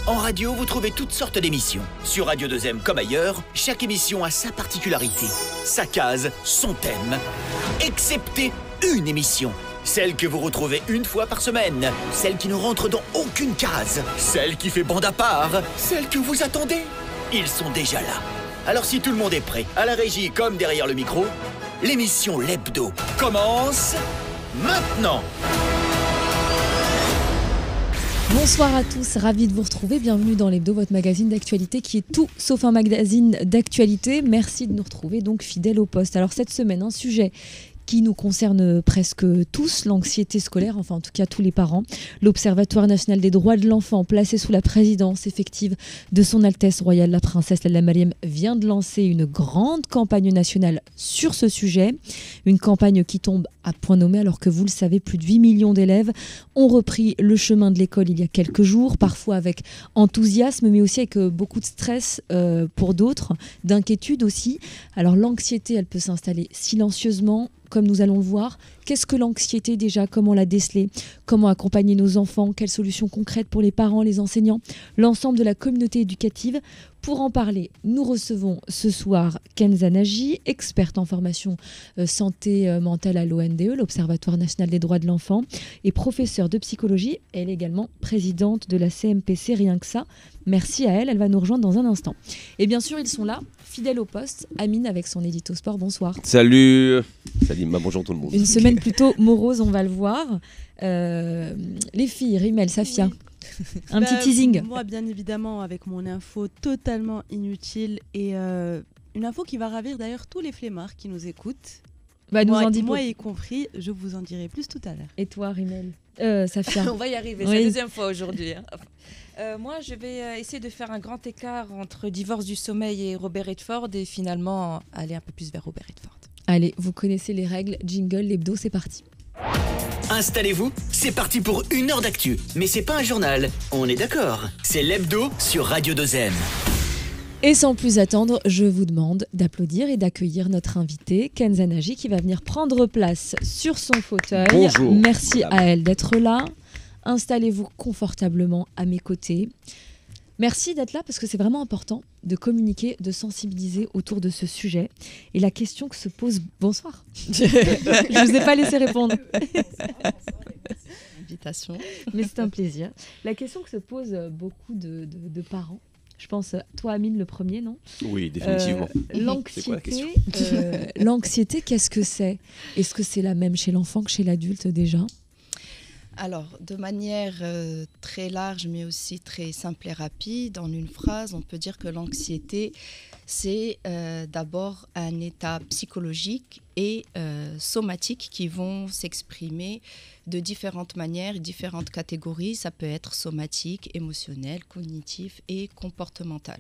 En radio, vous trouvez toutes sortes d'émissions. Sur Radio 2M comme ailleurs, chaque émission a sa particularité, sa case, son thème. Excepté une émission. Celle que vous retrouvez une fois par semaine. Celle qui ne rentre dans aucune case. Celle qui fait bande à part. Celle que vous attendez. Ils sont déjà là. Alors si tout le monde est prêt, à la régie comme derrière le micro, l'émission L'Hebdo commence maintenant. Bonsoir à tous, ravi de vous retrouver. Bienvenue dans l'Hebdo, votre magazine d'actualité qui est tout sauf un magazine d'actualité. Merci de nous retrouver donc fidèles au poste. Alors cette semaine, un sujet qui nous concerne presque tous, l'anxiété scolaire, enfin en tout cas tous les parents. L'Observatoire national des droits de l'enfant, placé sous la présidence effective de son Altesse royale la princesse Lalla Mariam, vient de lancer une grande campagne nationale sur ce sujet. Une campagne qui tombe à point nommé alors que vous le savez, plus de 8 millions d'élèves ont repris le chemin de l'école il y a quelques jours, parfois avec enthousiasme mais aussi avec beaucoup de stress pour d'autres, d'inquiétude aussi. Alors l'anxiété, elle peut s'installer silencieusement, comme nous allons le voir. Qu'est-ce que l'anxiété déjà? Comment la déceler? Comment accompagner nos enfants? Quelles solutions concrètes pour les parents, les enseignants, l'ensemble de la communauté éducative? Pour en parler, nous recevons ce soir Kenza Nagy, experte en formation santé mentale à l'ONDE, l'Observatoire national des droits de l'enfant, et professeure de psychologie. Elle est également présidente de la CMPC, rien que ça. Merci à elle, elle va nous rejoindre dans un instant. Et bien sûr, ils sont là, fidèles au poste. Amine avec son édito sport, bonsoir. Salut Salima, bonjour tout le monde. Une semaine plutôt morose, on va le voir. Les filles, Rimel, Safia, oui. Un petit teasing. Moi, bien évidemment, avec mon info totalement inutile et une info qui va ravir d'ailleurs tous les flemmards qui nous écoutent. Bah, moi y compris, je vous en dirai plus tout à l'heure. Et toi, Rimel, Safia? On va y arriver, oui. C'est la deuxième fois aujourd'hui. Moi, je vais essayer de faire un grand écart entre Divorce du sommeil et Robert Redford et finalement aller un peu plus vers Robert Redford. Allez, vous connaissez les règles, jingle, l'hebdo, c'est parti. Installez-vous, c'est parti pour une heure d'actu. Mais c'est pas un journal, on est d'accord. C'est l'Hebdo sur Radio 2M. Et sans plus attendre, je vous demande d'applaudir et d'accueillir notre invitée, Kenza Nagy, qui va venir prendre place sur son fauteuil. Bonjour. Merci à elle d'être là. Installez-vous confortablement à mes côtés. Merci d'être là parce que c'est vraiment important de communiquer, de sensibiliser autour de ce sujet. Et la question que se pose... Bonsoir. Je ne vous ai pas laissé répondre. Invitation. Mais c'est un plaisir. La question que se posent beaucoup de parents, je pense, toi Amine le premier, non? Oui, définitivement. L'anxiété, qu'est-ce que c'est? Est-ce que c'est la même chez l'enfant que chez l'adulte déjà? Alors, de manière très large, mais aussi très simple et rapide, en une phrase, on peut dire que l'anxiété, c'est d'abord un état psychologique et somatique qui vont s'exprimer de différentes manières, différentes catégories. Ça peut être somatique, émotionnel, cognitif et comportemental.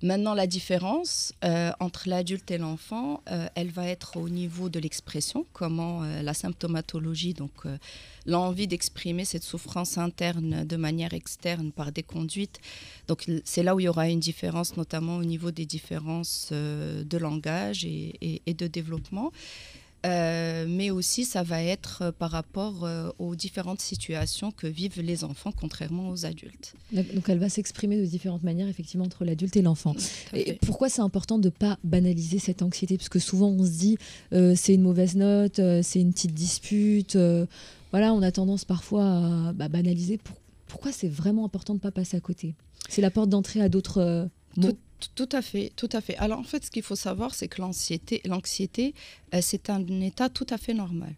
Maintenant, la différence entre l'adulte et l'enfant, elle va être au niveau de l'expression, comment la symptomatologie, donc l'envie d'exprimer cette souffrance interne de manière externe par des conduites. Donc, c'est là où il y aura une différence, notamment au niveau des différences de langage et de développement. Mais aussi, ça va être par rapport aux différentes situations que vivent les enfants, contrairement aux adultes. Donc, elle va s'exprimer de différentes manières, effectivement, entre l'adulte et l'enfant. Et pourquoi c'est important de ne pas banaliser cette anxiété? Parce que souvent, on se dit, c'est une mauvaise note, c'est une petite dispute. Voilà, on a tendance parfois à banaliser. Pourquoi c'est vraiment important de ne pas passer à côté? C'est la porte d'entrée à d'autres mots. Tout à fait, tout à fait. Alors en fait, ce qu'il faut savoir, c'est que l'anxiété, c'est un état tout à fait normal.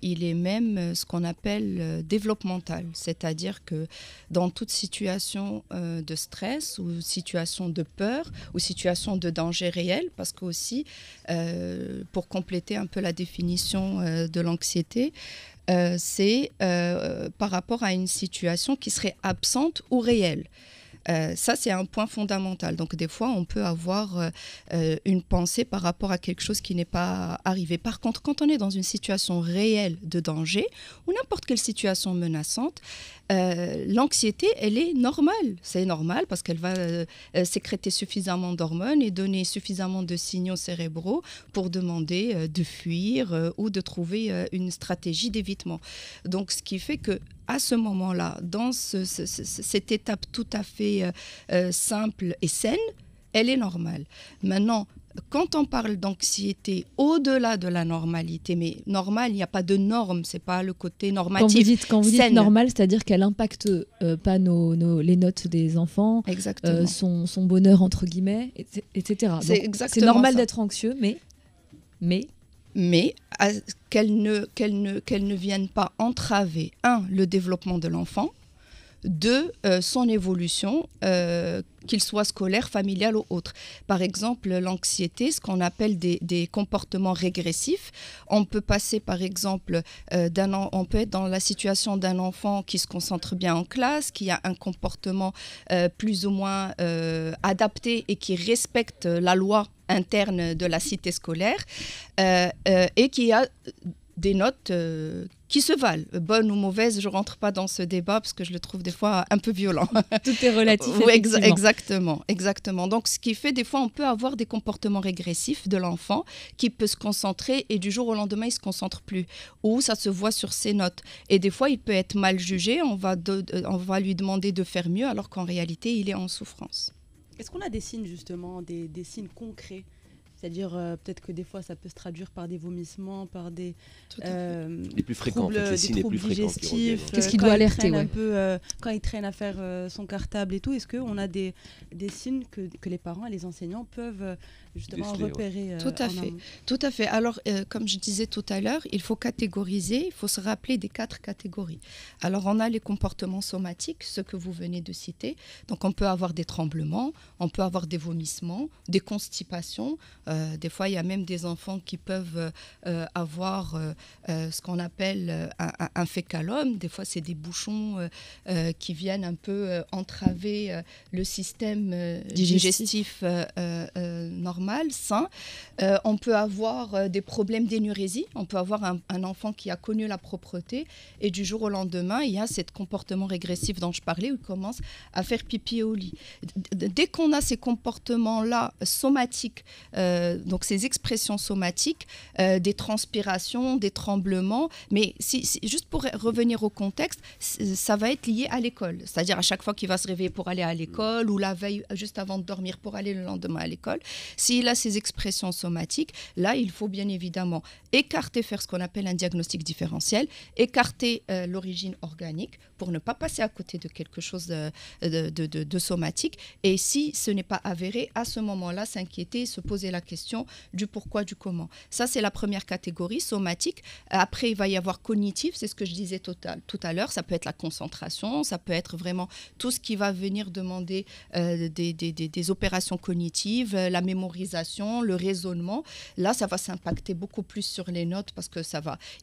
Il est même ce qu'on appelle développemental, c'est-à-dire que dans toute situation de stress ou situation de peur ou situation de danger réel, parce qu'aussi, pour compléter un peu la définition de l'anxiété, c'est par rapport à une situation qui serait absente ou réelle. Ça, c'est un point fondamental. Donc, des fois, on peut avoir une pensée par rapport à quelque chose qui n'est pas arrivé. Par contre, quand on est dans une situation réelle de danger ou n'importe quelle situation menaçante, l'anxiété, elle est normale. C'est normal parce qu'elle va sécréter suffisamment d'hormones et donner suffisamment de signaux cérébraux pour demander de fuir ou de trouver une stratégie d'évitement. Donc, ce qui fait que à ce moment-là, dans cette étape tout à fait simple et saine, elle est normale. Maintenant, quand on parle d'anxiété au-delà de la normalité, mais normal, il n'y a pas de norme, c'est pas le côté normatif. Quand vous dites normal, c'est-à-dire qu'elle impacte pas les notes des enfants, son bonheur entre guillemets, etc. C'est normal d'être anxieux, mais qu'elle ne vienne pas entraver, le développement de l'enfant, son évolution, qu'il soit scolaire, familial ou autre. Par exemple, l'anxiété, ce qu'on appelle des comportements régressifs. On peut passer, par exemple, on peut être dans la situation d'un enfant qui se concentre bien en classe, qui a un comportement plus ou moins adapté et qui respecte la loi interne de la cité scolaire et qui a des notes qui se valent, bonnes ou mauvaises. Je ne rentre pas dans ce débat parce que je le trouve des fois un peu violent. Tout est relatif. Oui, exactement. Donc, ce qui fait, des fois, on peut avoir des comportements régressifs de l'enfant qui peut se concentrer et du jour au lendemain, il ne se concentre plus. Ou ça se voit sur ses notes. Et des fois, il peut être mal jugé. On va lui demander de faire mieux alors qu'en réalité, il est en souffrance. Est-ce qu'on a des signes, justement, des signes concrets ? C'est-à-dire, peut-être que des fois, ça peut se traduire par des vomissements, par des les plus fréquents, troubles, les signes les plus fréquents qui reviennent. Qu'est-ce qui doit alerter quand il traîne à faire son cartable et tout, est-ce qu'on a des signes que les parents et les enseignants peuvent justement repérer Tout à fait. Alors, comme je disais tout à l'heure, il faut catégoriser, il faut se rappeler des 4 catégories. Alors, on a les comportements somatiques, ceux que vous venez de citer. Donc, on peut avoir des tremblements, on peut avoir des vomissements, des constipations. Des fois, il y a même des enfants qui peuvent avoir ce qu'on appelle un fécalome. Des fois, c'est des bouchons qui viennent un peu entraver le système digestif normal, sain. On peut avoir des problèmes d'énurésie. On peut avoir un enfant qui a connu la propreté et du jour au lendemain, il y a ce comportement régressif dont je parlais où il commence à faire pipi au lit. Dès qu'on a ces comportements-là somatiques, donc ces expressions somatiques, des transpirations, des tremblements, mais juste pour revenir au contexte, ça va être lié à l'école. C'est-à-dire à chaque fois qu'il va se réveiller pour aller à l'école ou la veille juste avant de dormir pour aller le lendemain à l'école, s'il a ces expressions somatiques, là, il faut bien évidemment faire ce qu'on appelle un diagnostic différentiel, écarter l'origine organique pour ne pas passer à côté de quelque chose de somatique. Et si ce n'est pas avéré, à ce moment-là, s'inquiéter, se poser la question du pourquoi, du comment. Ça, c'est la première catégorie, somatique. Après, il va y avoir cognitif, c'est ce que je disais tout à l'heure. Ça peut être la concentration, ça peut être vraiment tout ce qui va venir demander des opérations cognitives, la mémorisation, le raisonnement. Là, ça va s'impacter beaucoup plus sur les notes parce que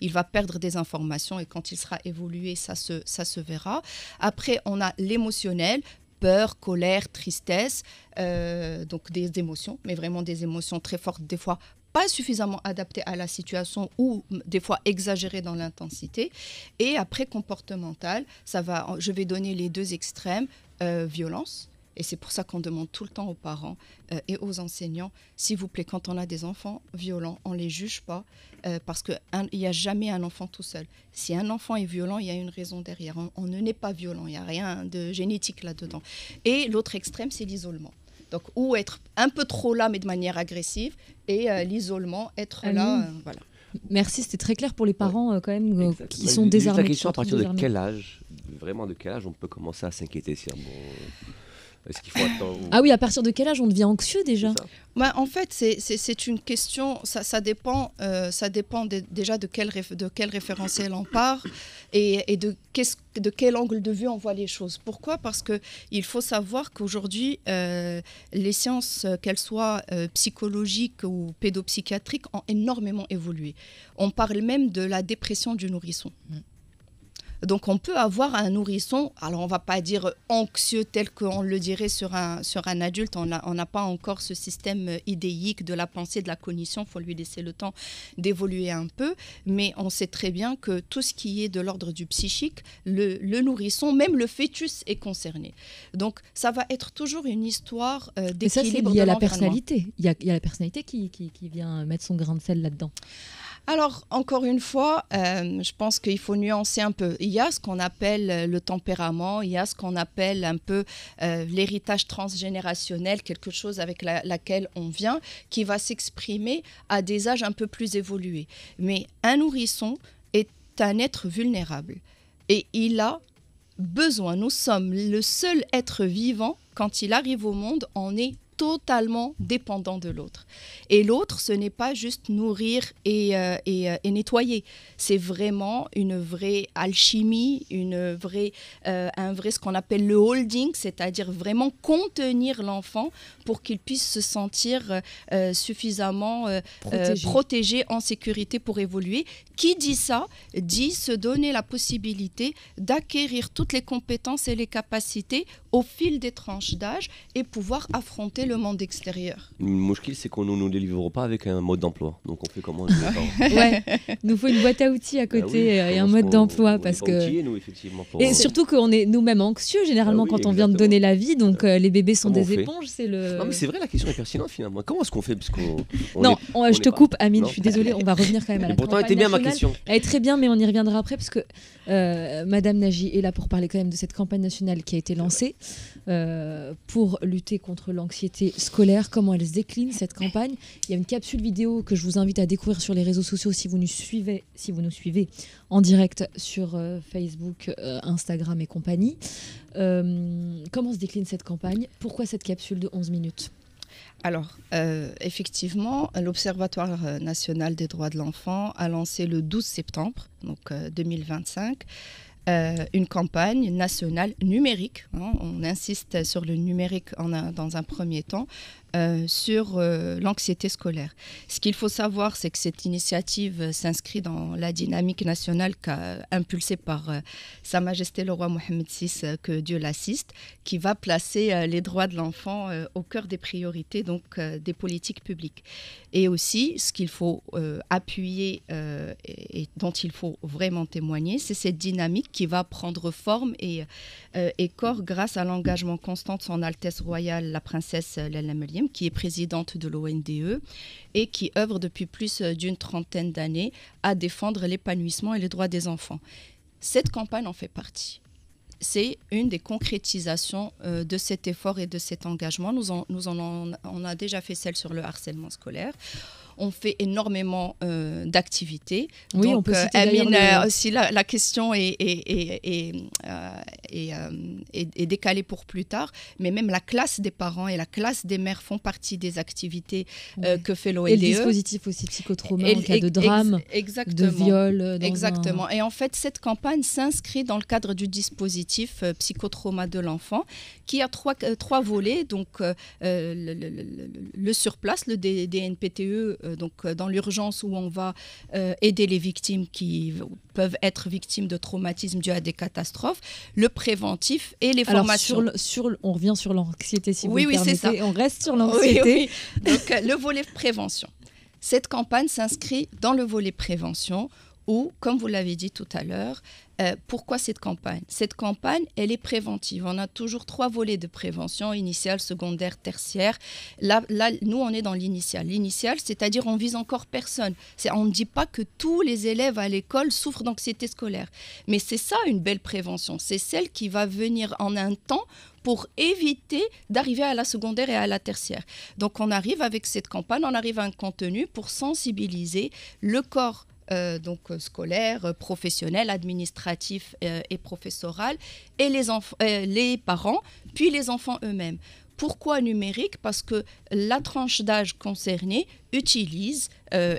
il va perdre des informations et quand il sera évolué, ça se verra. Après, on a l'émotionnel, peur, colère, tristesse, donc des émotions, mais vraiment des émotions très fortes, des fois pas suffisamment adaptées à la situation ou des fois exagérées dans l'intensité. Et après, comportemental, je vais donner les 2 extrêmes, violence. Et c'est pour ça qu'on demande tout le temps aux parents et aux enseignants, s'il vous plaît, quand on a des enfants violents, on ne les juge pas parce qu'il n'y a jamais un enfant tout seul. Si un enfant est violent, il y a une raison derrière. On ne naît pas violent, il n'y a rien de génétique là-dedans. Et l'autre extrême, c'est l'isolement. Donc, ou être un peu trop là, mais de manière agressive, et l'isolement, être là, voilà. Merci, c'était très clair pour les parents quand même qui sont désarmés. La question, à partir de quel âge, vraiment de quel âge on peut commencer à s'inquiéter est-ce qu'il faut attendre Ah oui, à partir de quel âge on devient anxieux déjà ? En fait, c'est une question, ça dépend déjà de quel référentiel on part et de quel angle de vue on voit les choses. Pourquoi ? Parce qu'il faut savoir qu'aujourd'hui, les sciences, qu'elles soient psychologiques ou pédopsychiatriques, ont énormément évolué. On parle même de la dépression du nourrisson. Donc on peut avoir un nourrisson, alors on ne va pas dire anxieux tel qu'on le dirait sur un adulte, on n'a pas encore ce système idéique de la pensée, de la cognition, il faut lui laisser le temps d'évoluer un peu, mais on sait très bien que tout ce qui est de l'ordre du psychique, le nourrisson, même le fœtus est concerné. Donc ça va être toujours une histoire d'équilibre. Et ça c'est lié à la personnalité, il y a la personnalité qui vient mettre son grain de sel là-dedans. Alors, encore une fois, je pense qu'il faut nuancer un peu. Il y a ce qu'on appelle le tempérament, il y a ce qu'on appelle un peu l'héritage transgénérationnel, quelque chose avec laquelle on vient, qui va s'exprimer à des âges un peu plus évolués. Mais un nourrisson est un être vulnérable et il a besoin, nous sommes le seul être vivant, quand il arrive au monde, on est totalement dépendant de l'autre. Et l'autre, ce n'est pas juste nourrir et nettoyer. C'est vraiment une vraie alchimie, un vrai ce qu'on appelle le holding, c'est-à-dire vraiment contenir l'enfant pour qu'il puisse se sentir suffisamment protégé, en sécurité pour évoluer. Qui dit ça, dit se donner la possibilité d'acquérir toutes les compétences et les capacités au fil des tranches d'âge et pouvoir affronter le monde extérieur. Le mouchkil, c'est qu'on ne nous délivre pas avec un mode d'emploi. Donc on fait comment? Ouais, nous faut une boîte à outils à côté et un mode d'emploi parce que. Outillés, nous, effectivement, et surtout qu'on est nous-mêmes anxieux généralement quand on vient de donner la vie. Donc les bébés sont Comment des éponges. C'est le. Non mais c'est vrai, la question est pertinente finalement. Comment est-ce qu'on fait parce qu'on, je te coupe, Amine. Je suis désolée. On va revenir quand même à la pourtant, campagne elle était bien ma nationale. question. Elle est très bien, mais on y reviendra après parce que Madame Nagy est là pour parler quand même de cette campagne nationale qui a été lancée pour lutter contre l'anxiété scolaire. Comment elle se décline cette campagne? Il y a une capsule vidéo que je vous invite à découvrir sur les réseaux sociaux si vous nous suivez en direct sur Facebook, Instagram et compagnie. Comment se décline cette campagne? Pourquoi cette capsule de 11 minutes? Alors, effectivement, l'Observatoire national des droits de l'enfant a lancé le 12 septembre, donc 2025, une campagne nationale numérique. On insiste sur le numérique dans un premier temps, sur l'anxiété scolaire. Ce qu'il faut savoir, c'est que cette initiative s'inscrit dans la dynamique nationale impulsée par Sa Majesté le roi Mohammed VI, que Dieu l'assiste, qui va placer les droits de l'enfant au cœur des priorités, donc des politiques publiques. Et aussi, ce qu'il faut appuyer et dont il faut vraiment témoigner, c'est cette dynamique qui va prendre forme et corps grâce à l'engagement constant de Son Altesse Royale, la princesse Lalla Meriem, qui est présidente de l'ONDE et qui œuvre depuis plus d'une trentaine d'années à défendre l'épanouissement et les droits des enfants. Cette campagne en fait partie. C'est une des concrétisations de cet effort et de cet engagement. On a déjà fait celle sur le harcèlement scolaire. On fait énormément d'activités. Oui, donc, on peut citer Amine, aussi la question est décalée pour plus tard, mais même la classe des parents et la classe des mères font partie des activités que fait l'ONDE. Et le dispositif aussi psychotrauma en cas de drame, de viol. Exactement. Et en fait, cette campagne s'inscrit dans le cadre du dispositif psychotrauma de l'enfant, qui a trois volets. Donc, le surplace, le DNPTE, donc dans l'urgence où on va aider les victimes qui peuvent être victimes de traumatismes dus à des catastrophes, le préventif et les formations. On revient sur l'anxiété si vous le permettez. C'est ça. On reste sur l'anxiété. Oui. Donc le volet prévention. Cette campagne s'inscrit dans le volet prévention où, comme vous l'avez dit tout à l'heure, pourquoi cette campagne? Cette campagne, elle est préventive. On a toujours 3 volets de prévention, initiale, secondaire, tertiaire. Là, nous, on est dans l'initiale. L'initiale, c'est-à-dire on vise encore personne. On ne dit pas que tous les élèves à l'école souffrent d'anxiété scolaire. Mais c'est ça une belle prévention. C'est celle qui va venir en un temps pour éviter d'arriver à la secondaire et à la tertiaire. Donc on arrive avec cette campagne, on arrive à un contenu pour sensibiliser le corps donc scolaire, professionnel, administratif et professoral, et les parents, puis les enfants eux-mêmes. Pourquoi numérique? Parce que la tranche d'âge concernée utilise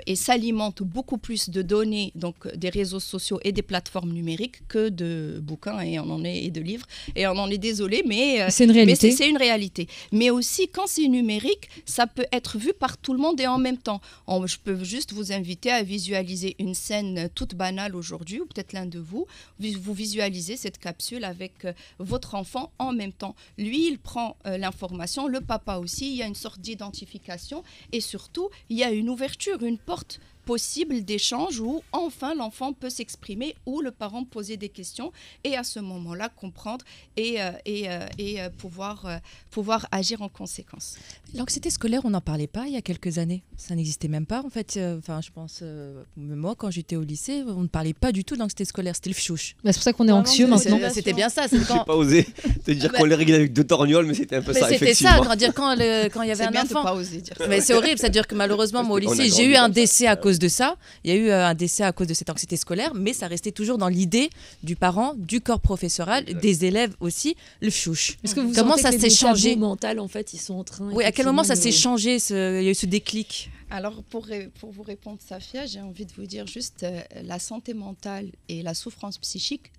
et s'alimente beaucoup plus de données, donc des réseaux sociaux et des plateformes numériques, que de bouquins et de livres. Et on en est désolé, mais c'est une réalité. Mais c'est une réalité. Mais aussi, quand c'est numérique, ça peut être vu par tout le monde et en même temps. Je peux juste vous inviter à visualiser une scène toute banale aujourd'hui, ou peut-être l'un de vous. Vous visualisez cette capsule avec votre enfant en même temps. Lui, il prend l'information, le papa aussi. Il y a une sorte d'identification et surtout, il y a une ouverture, une porte possible d'échange où enfin l'enfant peut s'exprimer, où le parent poser des questions et à ce moment-là comprendre et pouvoir agir en conséquence. L'anxiété scolaire, on n'en parlait pas il y a quelques années. Ça n'existait même pas en fait. Je pense, moi quand j'étais au lycée, on ne parlait pas du tout d'anxiété scolaire, c'était le fchouch. Bah, c'est pour ça qu'on est anxieux maintenant. C'était bien ça. C'est J'ai quand... pas osé te dire qu'on les réglait avec 2 torgnoles, mais c'était un peu Mais ça, c'était effectivement. ça, quand il y avait C'est un bien de enfant. pas oser dire ça. Mais c'est horrible, c'est-à-dire que malheureusement, moi au Parce qu'on a lycée, j'ai grandi eu un comme ça. décès à cause de ça. Il y a eu un décès à cause de cette anxiété scolaire, mais ça restait toujours dans l'idée du parent, du corps professoral, des élèves aussi, le fchouch. Est-ce que vous Comment sentez ça que s'est les tabous changé mentaux, en fait, ils sont en train... Oui, à quel moment ça s'est effectivement, changé, il y a eu ce déclic? Alors, pour vous répondre, Safia, j'ai envie de vous dire juste la santé mentale et la souffrance psychique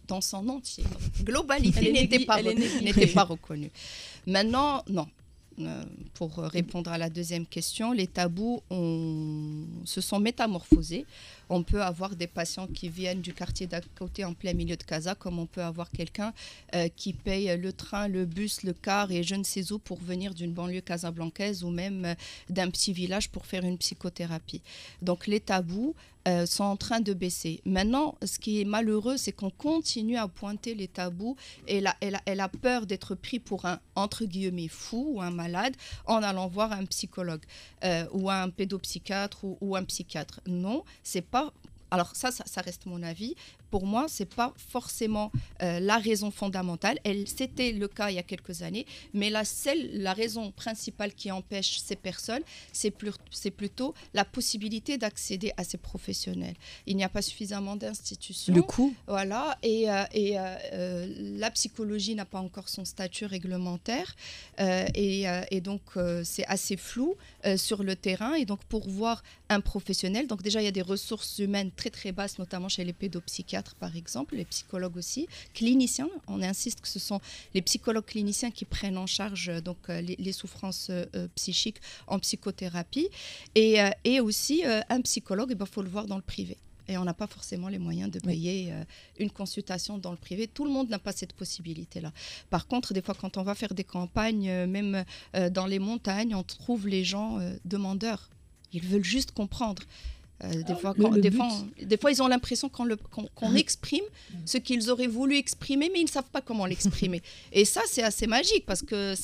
dans son entier, globalité, n'était pas reconnue. Maintenant, non. Pour répondre à la deuxième question, les tabous se sont métamorphosés. On peut avoir des patients qui viennent du quartier d'à côté en plein milieu de Casa, comme on peut avoir quelqu'un qui paye le train, le bus, le car et je ne sais où pour venir d'une banlieue casablancaise ou même d'un petit village pour faire une psychothérapie. Donc les tabous sont en train de baisser. Maintenant, ce qui est malheureux, c'est qu'on continue à pointer les tabous et elle a peur d'être pris pour un, entre guillemets, fou ou un malade en allant voir un psychologue ou un pédopsychiatre ou un psychiatre. Non, c'est pas... Alors ça reste mon avis. Pour moi, c'est pas forcément la raison fondamentale. C'était le cas il y a quelques années, mais la raison principale qui empêche ces personnes, c'est plutôt la possibilité d'accéder à ces professionnels. Il n'y a pas suffisamment d'institutions. Le coût. Voilà, et la psychologie n'a pas encore son statut réglementaire, et donc c'est assez flou sur le terrain. Et donc pour voir un professionnel, donc déjà il y a des ressources humaines très très basses, notamment chez les pédopsychiatres par exemple, les psychologues aussi, cliniciens. On insiste que ce sont les psychologues cliniciens qui prennent en charge donc les souffrances psychiques en psychothérapie, et aussi un psychologue, il faut le voir dans le privé. Et on n'a pas forcément les moyens de payer une consultation dans le privé. Tout le monde n'a pas cette possibilité-là. Par contre, des fois, quand on va faire des campagnes, même dans les montagnes, on trouve les gens demandeurs. Ils veulent juste comprendre. Des fois, ils ont l'impression qu'on exprime ce qu'ils auraient voulu exprimer, mais ils ne savent pas comment l'exprimer. Et ça, c'est assez magique parce que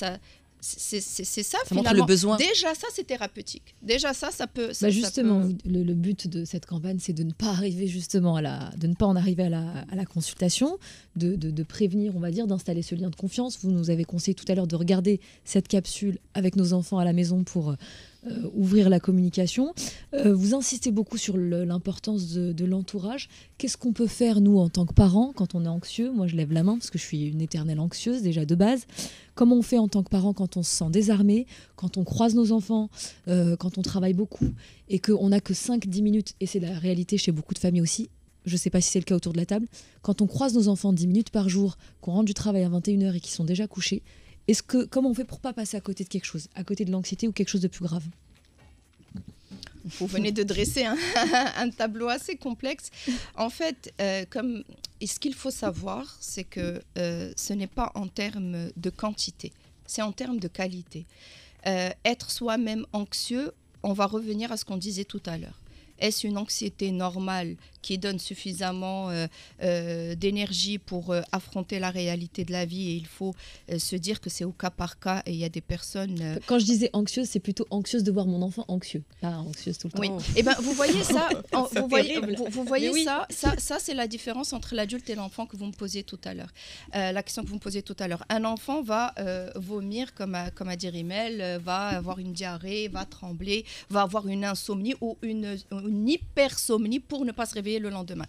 c'est ça finalement. Montre le besoin. Déjà, ça, c'est thérapeutique. Déjà, ça peut... justement, le but de cette campagne, c'est de ne pas arriver justement de ne pas en arriver à la consultation, de prévenir, on va dire, d'installer ce lien de confiance. Vous nous avez conseillé tout à l'heure de regarder cette capsule avec nos enfants à la maison pour... ouvrir la communication. Vous insistez beaucoup sur l'importance de l'entourage. Qu'est-ce qu'on peut faire, nous, en tant que parents, quand on est anxieux? Moi, je lève la main parce que je suis une éternelle anxieuse, déjà de base. Comment on fait en tant que parents quand on se sent désarmé, quand on croise nos enfants, quand on travaille beaucoup et qu'on n'a que 5-10 minutes, et c'est la réalité chez beaucoup de familles aussi, je ne sais pas si c'est le cas autour de la table, quand on croise nos enfants 10 minutes par jour, qu'on rentre du travail à 21h et qu'ils sont déjà couchés, comment on fait pour ne pas passer à côté de quelque chose, à côté de l'anxiété ou quelque chose de plus grave? Vous venez de dresser un tableau assez complexe. En fait, ce qu'il faut savoir, c'est que ce n'est pas en termes de quantité, c'est en termes de qualité. Être soi-même anxieux, on va revenir à ce qu'on disait tout à l'heure. Est-ce une anxiété normale qui donne suffisamment d'énergie pour affronter la réalité de la vie, et il faut se dire que c'est au cas par cas, et il y a des personnes... Quand je disais anxieuse, c'est plutôt anxieuse de voir mon enfant anxieux, pas anxieuse tout le temps. Oui. Et ben vous voyez ça, vous voyez oui. ça c'est la différence entre l'adulte et l'enfant que vous me posiez tout à l'heure. La question que vous me posiez tout à l'heure. Un enfant va vomir, comme a dit Rimel, va avoir une diarrhée, va trembler, va avoir une insomnie ou une hypersomnie pour ne pas se réveiller le lendemain.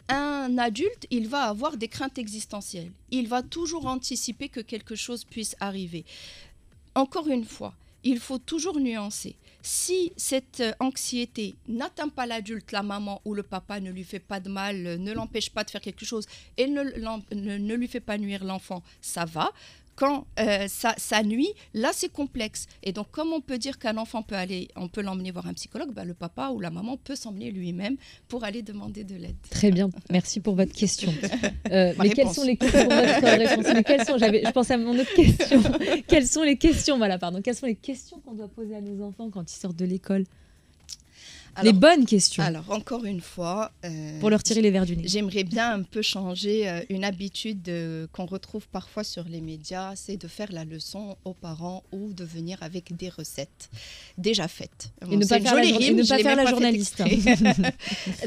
Un adulte, il va avoir des craintes existentielles. Il va toujours anticiper que quelque chose puisse arriver. Encore une fois, il faut toujours nuancer. Si cette anxiété n'atteint pas l'adulte, la maman ou le papa ne lui fait pas de mal, ne l'empêche pas de faire quelque chose et ne lui fait pas nuire l'enfant, ça va. Quand ça nuit, là c'est complexe. Et donc comme on peut dire qu'un enfant on peut l'emmener voir un psychologue, le papa ou la maman peut s'emmener lui-même pour aller demander de l'aide. Très bien, merci pour votre question. Mais quelles sont les questions pour votre réponse? Je pense à mon autre question. Quelles sont les questions, quelles sont les questions qu'on doit poser à nos enfants quand ils sortent de l'école? Les bonnes questions. Alors, encore une fois... pour leur tirer les verres du nez. J'aimerais bien un peu changer une habitude qu'on retrouve parfois sur les médias, c'est de faire la leçon aux parents ou de venir avec des recettes déjà faites. Et ne pas faire la journaliste.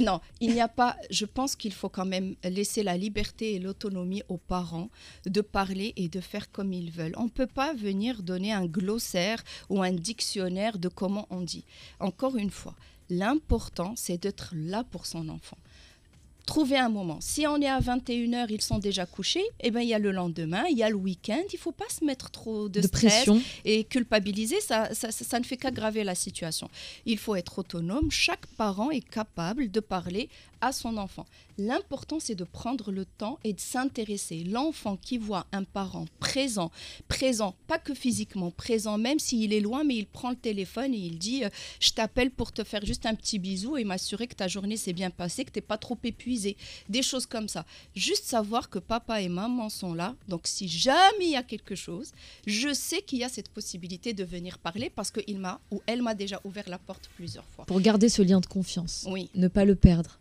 Non, il n'y a pas... Je pense qu'il faut quand même laisser la liberté et l'autonomie aux parents de parler et de faire comme ils veulent. On ne peut pas venir donner un glossaire ou un dictionnaire de comment on dit. Encore une fois, l'important, c'est d'être là pour son enfant. Trouver un moment. Si on est à 21h, ils sont déjà couchés, eh ben, il y a le lendemain, il y a le week-end. Il ne faut pas se mettre trop de stress pression. Et culpabiliser. Ça ne fait qu'aggraver la situation. Il faut être autonome. Chaque parent est capable de parler à son enfant. L'important, c'est de prendre le temps et de s'intéresser. L'enfant qui voit un parent présent, pas que physiquement, présent, même s'il est loin, mais il prend le téléphone et il dit « Je t'appelle pour te faire juste un petit bisou et m'assurer que ta journée s'est bien passée, que tu n'es pas trop épuisé. » Des choses comme ça. Juste savoir que papa et maman sont là. Donc, si jamais il y a quelque chose, je sais qu'il y a cette possibilité de venir parler parce qu'il m'a ou elle m'a déjà ouvert la porte plusieurs fois. Pour garder ce lien de confiance. Oui. Ne pas le perdre.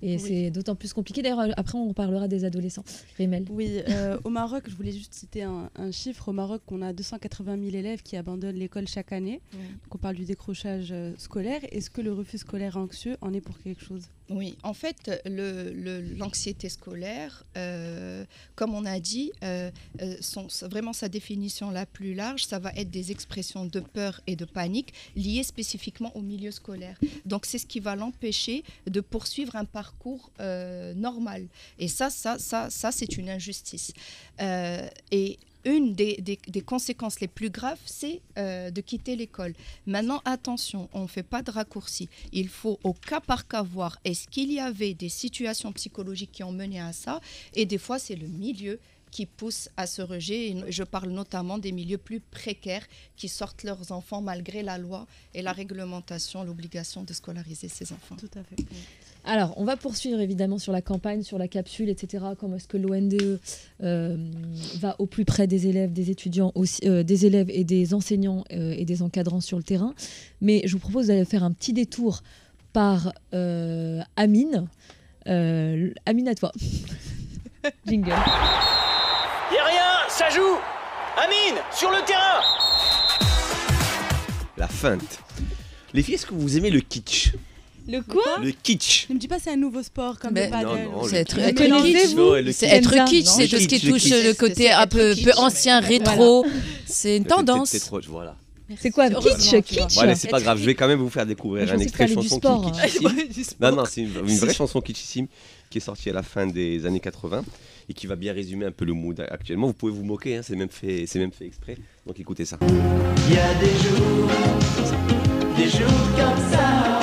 Et Oui. c'est d'autant plus compliqué. D'ailleurs, après, on parlera des adolescents. Rimel. Oui, au Maroc, je voulais juste citer un chiffre. Au Maroc, on a 280 000 élèves qui abandonnent l'école chaque année. Oui. Donc on parle du décrochage scolaire. Est-ce que le refus scolaire anxieux en est pour quelque chose ? Oui, en fait, l'anxiété scolaire, comme on a dit, vraiment sa définition la plus large, ça va être des expressions de peur et de panique liées spécifiquement au milieu scolaire. Donc, c'est ce qui va l'empêcher de poursuivre un parcours normal. Et ça c'est une injustice. Et une des conséquences les plus graves, c'est de quitter l'école. Maintenant, attention, on ne fait pas de raccourci. Il faut au cas par cas voir est-ce qu'il y avait des situations psychologiques qui ont mené à ça. Et des fois, c'est le milieu qui pousse à ce rejet. Et je parle notamment des milieux plus précaires qui sortent leurs enfants malgré la loi et la réglementation, l'obligation de scolariser ces enfants. Tout à fait. Alors, on va poursuivre évidemment sur la campagne, sur la capsule, etc. Comment est-ce que l'ONDE va au plus près des élèves, des étudiants, aussi, des élèves et des enseignants et des encadrants sur le terrain. Mais je vous propose d'aller faire un petit détour par Amine. Amine, à toi. Jingle. Y'a rien, ça joue. Amine, sur le terrain. La feinte. Les filles, est-ce que vous aimez le kitsch? Le quoi? Le kitsch. Ne me dis pas c'est un nouveau sport comme Mais le paddle. non, C'est être le kitsch. Connaissez-vous Non, le C'est kitsch. être Kenza, kitsch, non? c'est tout ce qui Le touche kitsch. le côté un peu kitsch, ancien, mais- rétro. C'est une Le côté tendance. peut-être trop, voilà. C'est quoi? Heureusement, Kitsch, tu vois. kitsch. Bon, allez, c'est pas grave, je vais quand même vous faire découvrir Je un pensais que extrait t'allais du chanson sport, qui est kitschissime. Non, non, c'est une vraie chanson kitschissime qui est sortie à la fin des années 80 et qui va bien résumer un peu le mood actuellement. Vous pouvez vous moquer, hein, c'est même fait exprès. Donc écoutez ça. Il y a des jours comme ça,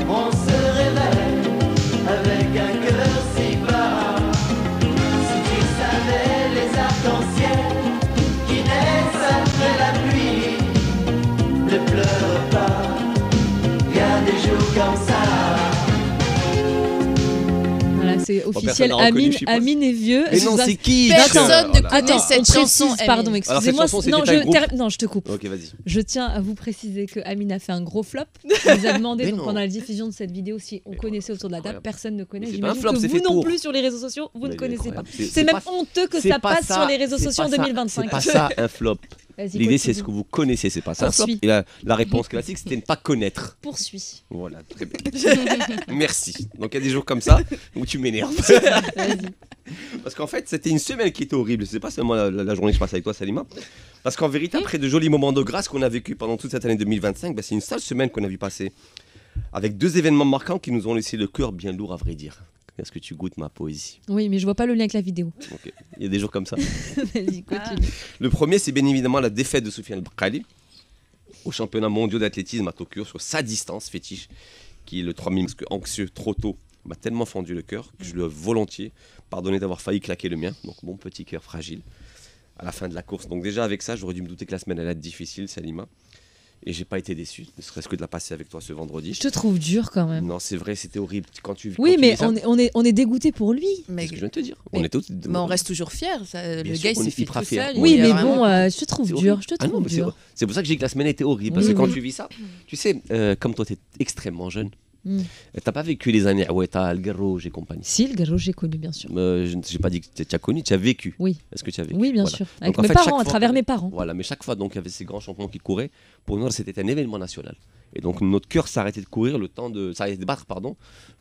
on se réveille avec un cœur si bas. Si tu savais les arcs-en-ciel qui naissent après la pluie, ne pleure pas, il y a des jours comme ça. Voilà, c'est personne officiel. n'a reconnu, Amine, je suppose. Amine est vieux. Mais non, c'est qui Personne ne Oh là connaît là. cette on chanson. précise, pardon, Amine. Alors, cette excusez-moi. chanson, Non, c'était un groupe. non, je te coupe. Ok, vas-y. Je tiens à vous préciser que Amine a fait un gros flop. Il nous a demandé Mais donc, non. pendant la diffusion de cette vidéo si on Mais connaissait autour de la table. incroyable. Personne ne connaît. Mais c'est pas un J'imagine flop, que c'est vous fait non pour. plus sur les réseaux sociaux, vous Mais ne il est connaissez pas. incroyable. C'est même pas- honteux que c'est ça pas passe sur les réseaux c'est sociaux en pas ça, 2025. C'est pas ça un flop. Vas-y, L'idée, c'est ce que continue. vous connaissez, c'est pas ça un flop. Poursuis. Et la réponse classique, c'était ne pas connaître. Poursuis. Voilà, très bien. Merci. Donc il y a des jours comme ça où tu m'énerves. Vas-y. Parce qu'en fait, c'était une semaine qui était horrible. C'est pas seulement la journée que je passe avec toi, Salima. Parce qu'en vérité, après de jolis moments de grâce qu'on a vécu pendant toute cette année 2025, c'est une sale semaine qu'on a vu passer. Avec deux événements marquants qui nous ont laissé le cœur bien lourd, à vrai dire. Est-ce que tu goûtes ma poésie? Oui, mais je vois pas le lien avec la vidéo. Ok. Il y a des jours comme ça. Vas-y, continue. Le premier, c'est bien évidemment la défaite de Soufiane Bakkali au championnat mondial d'athlétisme à Tokyo sur sa distance fétiche, qui est le 3000. Parce que anxieux trop tôt m'a tellement fendu le cœur que je lui ai volontiers pardonné d'avoir failli claquer le mien. Donc mon petit cœur fragile à la fin de la course. Donc déjà avec ça, j'aurais dû me douter que la semaine allait être difficile, Salima. Et j'ai pas été déçu, ne serait-ce que de la passer avec toi ce vendredi. Je te trouve dur quand même. Non, c'est vrai, c'était horrible. Oui, quand mais tu vis ça, on est dégoûté pour lui. c'est Mais, ce que je viens de te dire. mais- On est tous. mais on reste toujours fiers. Le Bien sûr, gars, il on s'est est fait hyper tout fiers. seul. Oui, il mais a vraiment- bon, je te trouve C'est dur. horrible. Je te Ah non, trouve mais dur. c'est pour ça que j'ai dit que la semaine était horrible. Parce que Oui, quand oui. tu vis ça, tu sais, comme toi, tu es extrêmement jeune. Mm. T'as pas vécu les années Aweta, Algarro, et compagnie. Si, le Garo, j'ai connu, bien sûr. J'ai pas dit que tu as connu, tu as vécu. Oui. Est-ce que tu as vécu Oui, bien Voilà. sûr. Avec Donc, en mes fait, parents, chaque à fois- travers mes parents. Voilà, mais chaque fois, donc, il y avait ces grands champions qui couraient. Pour nous, c'était un événement national. Et donc, notre cœur s'arrêtait de courir s'arrêtait de battre,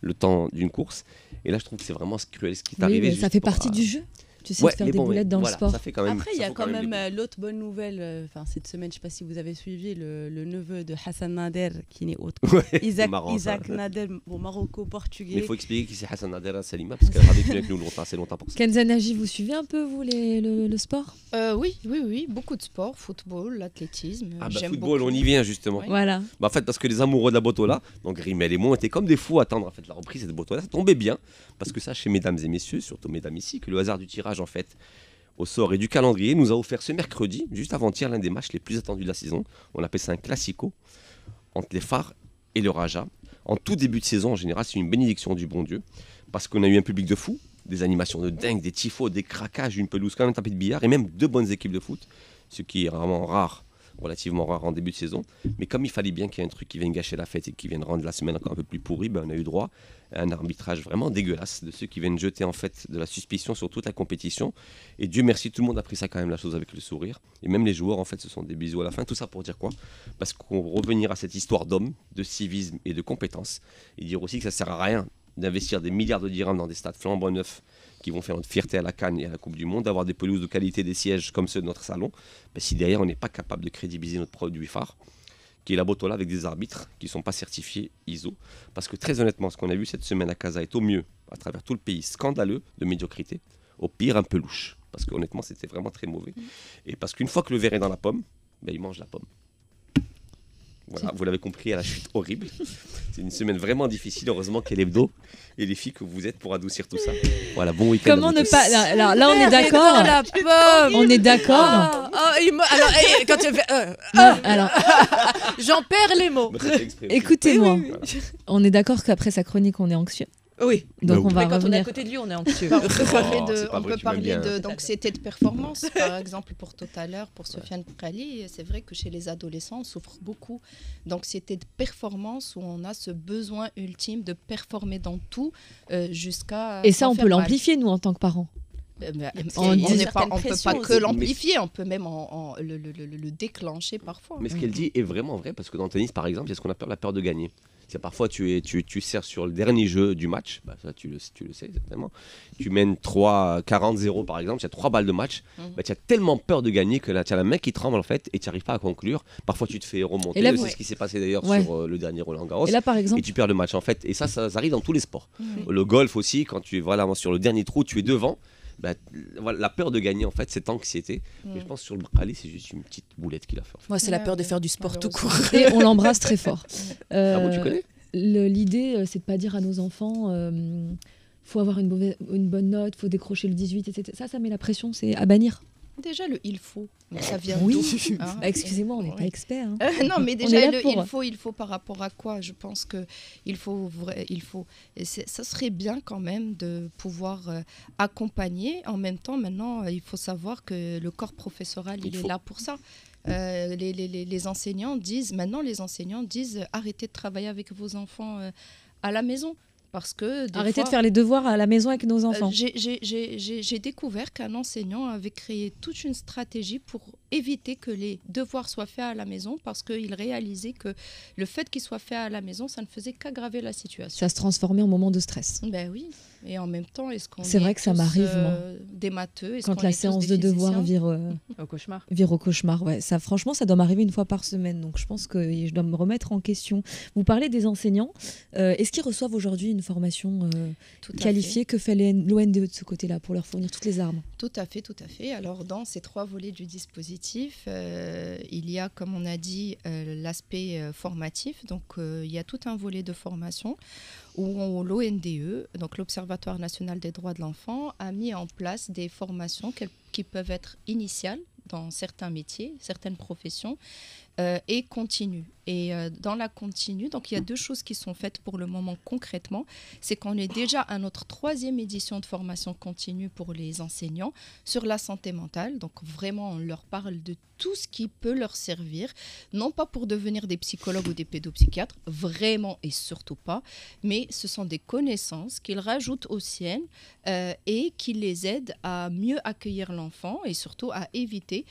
le temps d'une course. Et là, je trouve que c'est vraiment cruel ce qui est Oui, arrivé. mais juste ça fait pour- partie du jeu. Tu sais, Ouais, de faire mais des bon, boulettes dans voilà, le sport. ça fait quand même. Après, il y ça a faut quand même des- l'autre bonne nouvelle. Cette semaine, je ne sais pas si vous avez suivi le neveu de Hassan Nader, qui n'est autre. Ouais, c'est Isaac, marrant, ça. Isaac Nader, Mais maroco-portugais. il faut expliquer qui c'est Hassan Nadera Salima, parce qu'elle a vécu avec nous assez longtemps pour ça. Kenza Nagy, vous suivez un peu, vous, le sport? Oui, beaucoup de sport, football, l'athlétisme. Ah bah j'aime football, beaucoup. on y vient justement. Ouais. Voilà. Bah, en fait, parce que les amoureux de la Botola, donc Rimel et moi, on était comme des fous à attendre en fait, la reprise de cette Botola. Ça tombait bien, parce que sachez, mesdames et messieurs, surtout mesdames ici, que le hasard du tirage en fait, au sort et du calendrier, nous a offert ce mercredi, juste avant-hier, l'un des matchs les plus attendus de la saison. On appelle ça un classico, entre les Phares et le Raja. En tout début de saison, en général, c'est une bénédiction du bon Dieu, parce qu'on a eu un public de fous, des animations de dingue, des tifos, des craquages, une pelouse, quand même un tapis de billard, et même deux bonnes équipes de foot, ce qui est vraiment rare, relativement rare en début de saison. Mais comme il fallait bien qu'il y ait un truc qui vienne gâcher la fête et qui vienne rendre la semaine encore un peu plus pourrie, ben on a eu droit à un arbitrage vraiment dégueulasse de ceux qui viennent jeter en fait de la suspicion sur toute la compétition. Et Dieu merci, tout le monde a pris ça quand même la chose avec le sourire. Et même les joueurs en fait se sont des bisous à la fin. Tout ça pour dire quoi? Parce qu'on va revenir à cette histoire d'hommes, de civisme et de compétences. Et dire aussi que ça sert à rien d'investir des milliards de dirhams dans des stades flambant neufs qui vont faire notre fierté à la Cannes et à la Coupe du Monde, d'avoir des pelouses de qualité, des sièges comme ceux de notre salon, ben si derrière on n'est pas capable de crédibiliser notre produit phare, qui est la Botola avec des arbitres qui ne sont pas certifiés ISO. Parce que très honnêtement, ce qu'on a vu cette semaine à Casa est au mieux, à travers tout le pays, scandaleux de médiocrité, au pire un peu louche. Parce qu'honnêtement, c'était vraiment très mauvais. Et parce qu'une fois que le verre est dans la pomme, ben, il mange la pomme. Voilà, vous l'avez compris, à la chute horrible. C'est une semaine vraiment difficile. Heureusement qu'elle est l'hebdo et les filles que vous êtes pour adoucir tout ça. Voilà, bon week-end. Comment à vous ne tous. pas. Là, on est d'accord. La pomme. On est d'accord. Alors, quand tu fais. Non, alors, J'en perds les mots. Bah, c'est fait exprès aussi. écoutez-moi. Oui, On est d'accord qu'après sa chronique, on est anxieux. Oui. Donc, Bah on va Mais quand on est à revenir. côté de lui, on est anxieux. On peut parler Oh, de, c'est pas on vrai, peut tu m'aimes parler bien. d'anxiété de performance, par exemple, pour tout à l'heure, pour Sofiane Prali. C'est vrai que chez les adolescents, on souffre beaucoup d'anxiété de performance où on a ce besoin ultime de performer dans tout jusqu'à. Et ça, s'en on faire peut mal. l'amplifier, nous, en tant que parents. On dit n'est pas, on peut pas pression que aussi. l'amplifier, on peut même le déclencher parfois. Mais ce qu'elle dit est vraiment vrai, parce que dans le tennis, par exemple, il y a ce qu'on appelle la peur de gagner. C'est parfois tu sers sur le dernier jeu du match, bah ça tu le sais certainement. Tu mènes 40-0 par exemple, il y a 3 balles de match, bah, tu as tellement peur de gagner que là tu as la main qui tremble en fait et tu n'arrives pas à conclure. Parfois tu te fais remonter, Et là, c'est vous- ce qui s'est passé d'ailleurs Ouais. sur le dernier Roland Garros. Et là, par exemple. Et tu perds le match en fait. Et ça arrive dans tous les sports. Le golf aussi, quand tu es voilà, sur le dernier trou, tu es devant. Bah, voilà, la peur de gagner en fait, cette anxiété. Mais je pense que sur le Brali, c'est juste une petite boulette qu'il a fait. En fait. Moi, c'est la Ouais, peur de ouais, faire du sport tout court. malheureusement. Et on l'embrasse très fort. Ah bon, tu connais L'idée, c'est de pas dire à nos enfants, faut avoir une bonne note, faut décrocher le 18, etc. Ça met la pression, c'est à bannir. Déjà, il faut. Mais ça vient Oui. d'où, hein Bah, excusez-moi, on n'est pas Oui. experts. Hein. Non, mais est déjà, là pour. il faut par rapport à quoi? Je pense que il faut, ça serait bien quand même de pouvoir accompagner. En même temps, maintenant, il faut savoir que le corps professoral, il est là pour ça. Les enseignants disent, arrêtez de travailler avec vos enfants à la maison. Parce que des Arrêtez fois, de faire les devoirs à la maison avec nos enfants. j'ai découvert qu'un enseignant avait créé toute une stratégie pour éviter que les devoirs soient faits à la maison parce qu'il réalisait que le fait qu'ils soient faits à la maison, ça ne faisait qu'aggraver la situation. Ça se transformait en moment de stress. Ben oui, et en même temps, est-ce qu'on C'est vrai que ça tous, m'arrive, moi. Des matheux, est-ce Quand qu'on la est tous séance des de devoirs physiciens Au cauchemar. vire au cauchemar, ouais. Ça, franchement, ça doit m'arriver une fois par semaine. Donc, je pense que je dois me remettre en question. Vous parlez des enseignants. Est-ce qu'ils reçoivent aujourd'hui une formation Tout à qualifiée? Que fait l'ONDE de ce côté-là pour leur fournir toutes les armes? Tout à fait, tout à fait. Alors, dans ces 3 volets du dispositif, il y a, comme on a dit, l'aspect formatif. Donc, il y a tout un volet de formation où l'ONDE, donc l'Observatoire national des droits de l'enfant, a mis en place des formations qui peuvent être initiales dans certains métiers, certaines professions, et continue. Et dans la continue, donc il y a 2 choses qui sont faites pour le moment concrètement. C'est qu'on est déjà à notre 3e édition de formation continue pour les enseignants sur la santé mentale. Donc vraiment, on leur parle de tout ce qui peut leur servir, non pas pour devenir des psychologues ou des pédopsychiatres, vraiment et surtout pas, mais ce sont des connaissances qu'ils rajoutent aux siennes et qui les aident à mieux accueillir l'enfant et surtout à éviter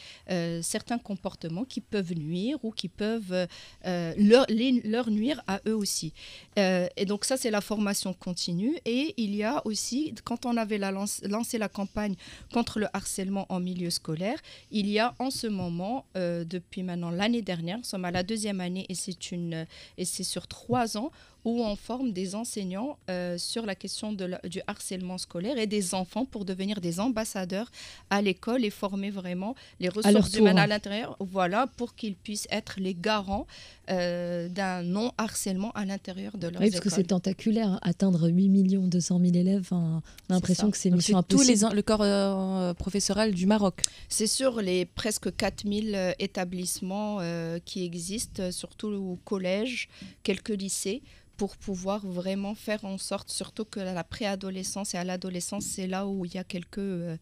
certains comportements qui peuvent nuire ou qui peuvent leur nuire à eux aussi. Et donc ça, c'est la formation continue. Et il y a aussi, quand on avait lancé la campagne contre le harcèlement en milieu scolaire, il y a en ce moment, depuis maintenant l'année dernière, nous sommes à la 2e année et c'est sur 3 ans, où on forme des enseignants sur la question du harcèlement scolaire et des enfants pour devenir des ambassadeurs à l'école et former vraiment les ressources humaines à l'intérieur, voilà, pour qu'ils puissent être les garants d'un non-harcèlement à l'intérieur de leurs écoles. Parce que c'est tentaculaire, hein, atteindre 8 200 000 élèves, on a l'impression que c'est une mission impossible. Tout le corps professoral du Maroc. C'est sur les presque 4000 établissements qui existent, surtout au collège, quelques lycées, pour pouvoir vraiment faire en sorte, surtout que la préadolescence et à l'adolescence, c'est là où il y a quelques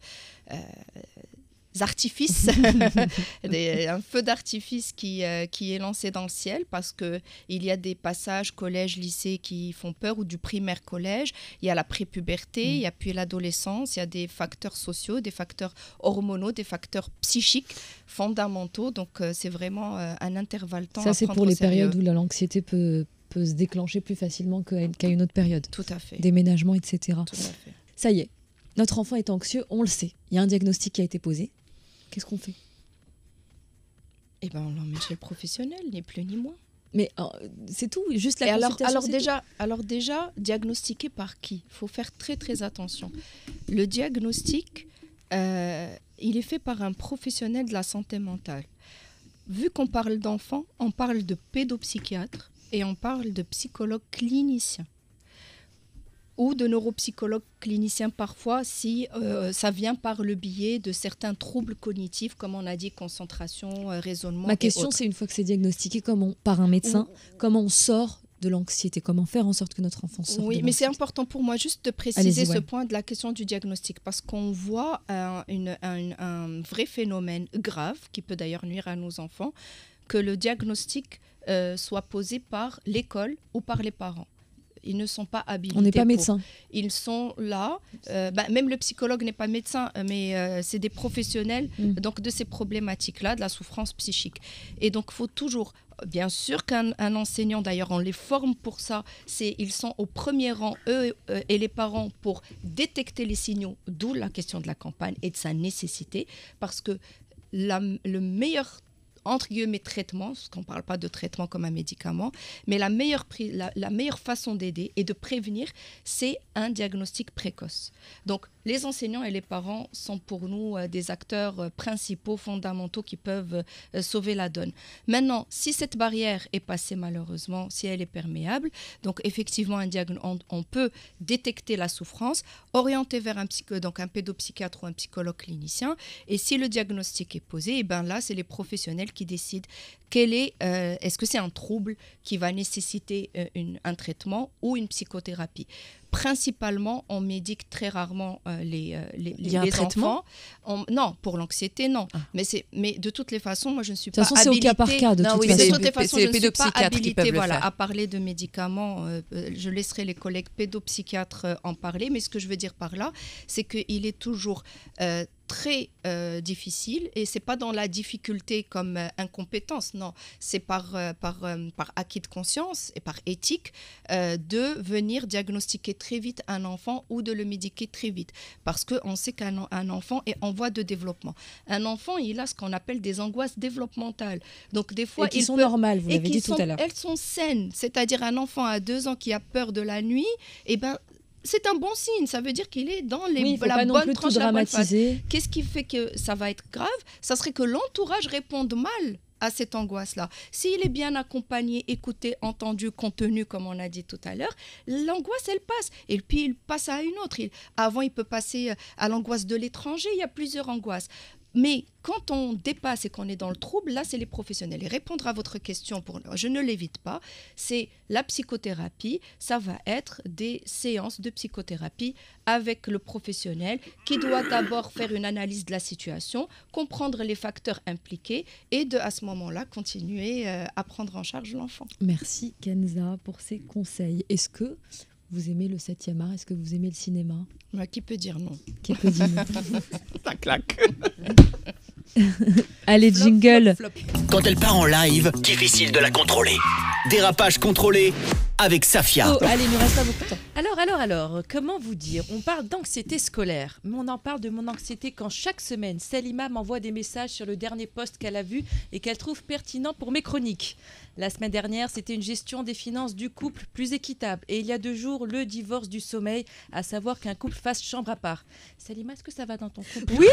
artifices, un feu d'artifice qui est lancé dans le ciel, parce qu'il y a des passages collège-lycée qui font peur, ou du primaire-collège, il y a la prépuberté, il y a puis l'adolescence, il y a des facteurs sociaux, des facteurs hormonaux, des facteurs psychiques fondamentaux, donc c'est vraiment un intervalle temps. Ça, c'est pour les périodes où l'anxiété peut se déclencher plus facilement qu'à une autre période. Tout à fait. Déménagement, etc. Tout à fait. Ça y est, notre enfant est anxieux, on le sait. Il y a un diagnostic qui a été posé. Qu'est-ce qu'on fait ? Eh ben, on l'emmène chez le professionnel, ni plus ni moins. Mais c'est tout, juste la consultation. Alors déjà, diagnostiquer par qui ? Il faut faire très très attention. Le diagnostic, il est fait par un professionnel de la santé mentale. Vu qu'on parle d'enfants, on parle de pédopsychiatre et on parle de psychologue clinicien. Ou de neuropsychologue clinicien parfois, si ça vient par le biais de certains troubles cognitifs, comme on a dit, concentration, raisonnement. Ma question, c'est une fois que c'est diagnostiqué par un médecin, comment on sort de l'anxiété, comment faire en sorte que notre enfant sorte de l'anxiété. Oui, mais c'est important pour moi juste de préciser ce point de la question du diagnostic, parce qu'on voit un vrai phénomène grave, qui peut d'ailleurs nuire à nos enfants, que le diagnostic soit posé par l'école ou par les parents. Ils ne sont pas habilités. On n'est pas médecin. Ils sont là. Même le psychologue n'est pas médecin, mais c'est des professionnels donc, de ces problématiques-là, de la souffrance psychique. Et donc, il faut toujours... Bien sûr qu'un enseignant, d'ailleurs, on les forme pour ça. Ils sont au premier rang, eux et les parents, pour détecter les signaux, d'où la question de la campagne et de sa nécessité. Parce que le meilleur entre guillemets traitement, parce qu'on ne parle pas de traitement comme un médicament, mais la meilleure façon d'aider et de prévenir, c'est un diagnostic précoce. Donc, les enseignants et les parents sont pour nous des acteurs principaux, fondamentaux qui peuvent sauver la donne. Maintenant, si cette barrière est passée malheureusement, si elle est perméable, donc effectivement, on peut détecter la souffrance, orienter vers un pédopsychiatre ou un psychologue clinicien, et si le diagnostic est posé, et ben là, c'est les professionnels qui décident est-ce que c'est un trouble qui va nécessiter un traitement ou une psychothérapie. Principalement, on médique très rarement les enfants. Non, pour l'anxiété, non. Ah. Mais de toutes les façons, moi, je ne suis pas habilitée. C'est au cas par cas, de toute façon. De toutes les façons, je ne suis pas habilitée à parler de médicaments. Je laisserai les collègues pédopsychiatres en parler. Mais ce que je veux dire par là, c'est qu'il est toujours... très difficile, et c'est pas dans la difficulté comme incompétence, non, c'est par acquis de conscience et par éthique de venir diagnostiquer très vite un enfant ou de le médiquer très vite, parce qu'on sait qu'un enfant est en voie de développement. Un enfant, il a ce qu'on appelle des angoisses développementales, donc des fois... Et qui sont normales, vous l'avez dit tout à l'heure. Elles sont saines, c'est-à-dire un enfant à 2 ans qui a peur de la nuit, et ben c'est un bon signe, ça veut dire qu'il est dans la bonne tranche, la bonne phase. Qu'est-ce qui fait que ça va être grave ? Ça serait que l'entourage réponde mal à cette angoisse-là. S'il est bien accompagné, écouté, entendu, contenu, comme on a dit tout à l'heure, l'angoisse, elle passe. Et puis, il passe à une autre. Avant, il peut passer à l'angoisse de l'étranger. Il y a plusieurs angoisses. Mais quand on dépasse et qu'on est dans le trouble, là, c'est les professionnels. Et répondre à votre question, je ne l'évite pas, c'est la psychothérapie. Ça va être des séances de psychothérapie avec le professionnel qui doit d'abord faire une analyse de la situation, comprendre les facteurs impliqués et à ce moment-là, continuer à prendre en charge l'enfant. Merci Kenza pour ces conseils. Est-ce que vous aimez le 7e art? Est-ce que vous aimez le cinéma? Qui peut dire non? Qui peut dire non? Ça claque. Allez, jingle. Quand elle part en live, difficile de la contrôler. Dérapage contrôlé avec Safia. Oh, allez, il nous reste pas beaucoup de temps. Alors, comment vous dire? On parle d'anxiété scolaire, mais on en parle de mon anxiété quand chaque semaine, Salima m'envoie des messages sur le dernier post qu'elle a vu et qu'elle trouve pertinent pour mes chroniques. La semaine dernière, c'était une gestion des finances du couple plus équitable. Et il y a 2 jours, le divorce du sommeil, à savoir qu'un couple fasse chambre à part. Salima, est-ce que ça va dans ton couple? Oui,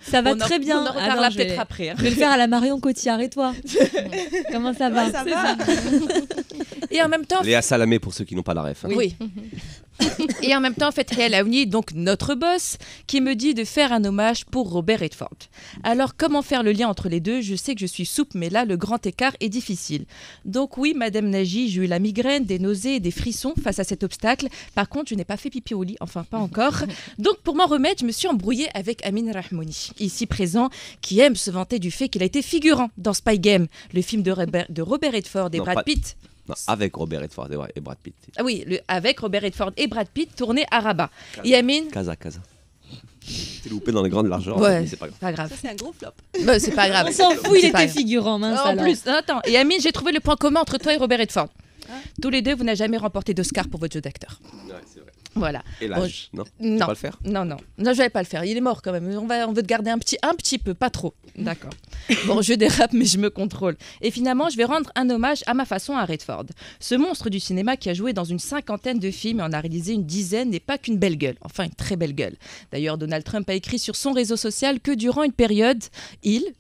ça va très bien. On en reparlera peut-être après. Je vais le faire à la Marion Cotillard. Et toi? Comment ça va? Ça va. Et en même temps, Léa Salamé pour ceux qui n'ont pas la ref. Hein. oui. Et en même temps, Fathia Laouni, donc notre boss, qui me dit de faire un hommage pour Robert Redford. Alors, comment faire le lien entre les deux? Je sais que je suis souple, mais là, le grand écart est difficile. Donc oui, Madame Nagy, j'ai eu la migraine, des nausées et des frissons face à cet obstacle. Par contre, je n'ai pas fait pipi au lit, enfin pas encore. Donc pour m'en remettre, je me suis embrouillée avec Amin Rahmouni, ici présent, qui aime se vanter du fait qu'il a été figurant dans Spy Game, le film de Robert Redford et Non, Brad pas- Pitt. Non, avec Robert Redford et Brad Pitt. Ah oui, avec Robert Redford et Brad Pitt, tourné à Rabat. Et Amin, Casa. T'es loupé dans les grandes largeurs, Ouais. mais c'est pas grave. pas grave. Ça, c'est un gros flop. Bah, c'est pas grave. On s'en fout, il C'est pas était grave. figurant, mince En alors. plus, attends. Et Amine, j'ai trouvé le point commun entre toi et Robert Redford. Tous les deux, vous n'avez jamais remporté d'Oscar pour votre jeu d'acteur. Ouais, c'est vrai. Voilà. Et l'âge, non Tu Non. vas pas le faire Non, je vais pas le faire. Il est mort quand même. On veut te garder un petit peu, pas trop. D'accord. Bon, je dérape, mais je me contrôle. Et finalement, je vais rendre un hommage à ma façon à Redford. Ce monstre du cinéma qui a joué dans une 50aine de films et en a réalisé une dizaine n'est pas qu'une belle gueule. Enfin, une très belle gueule. D'ailleurs, Donald Trump a écrit sur son réseau social que durant une période,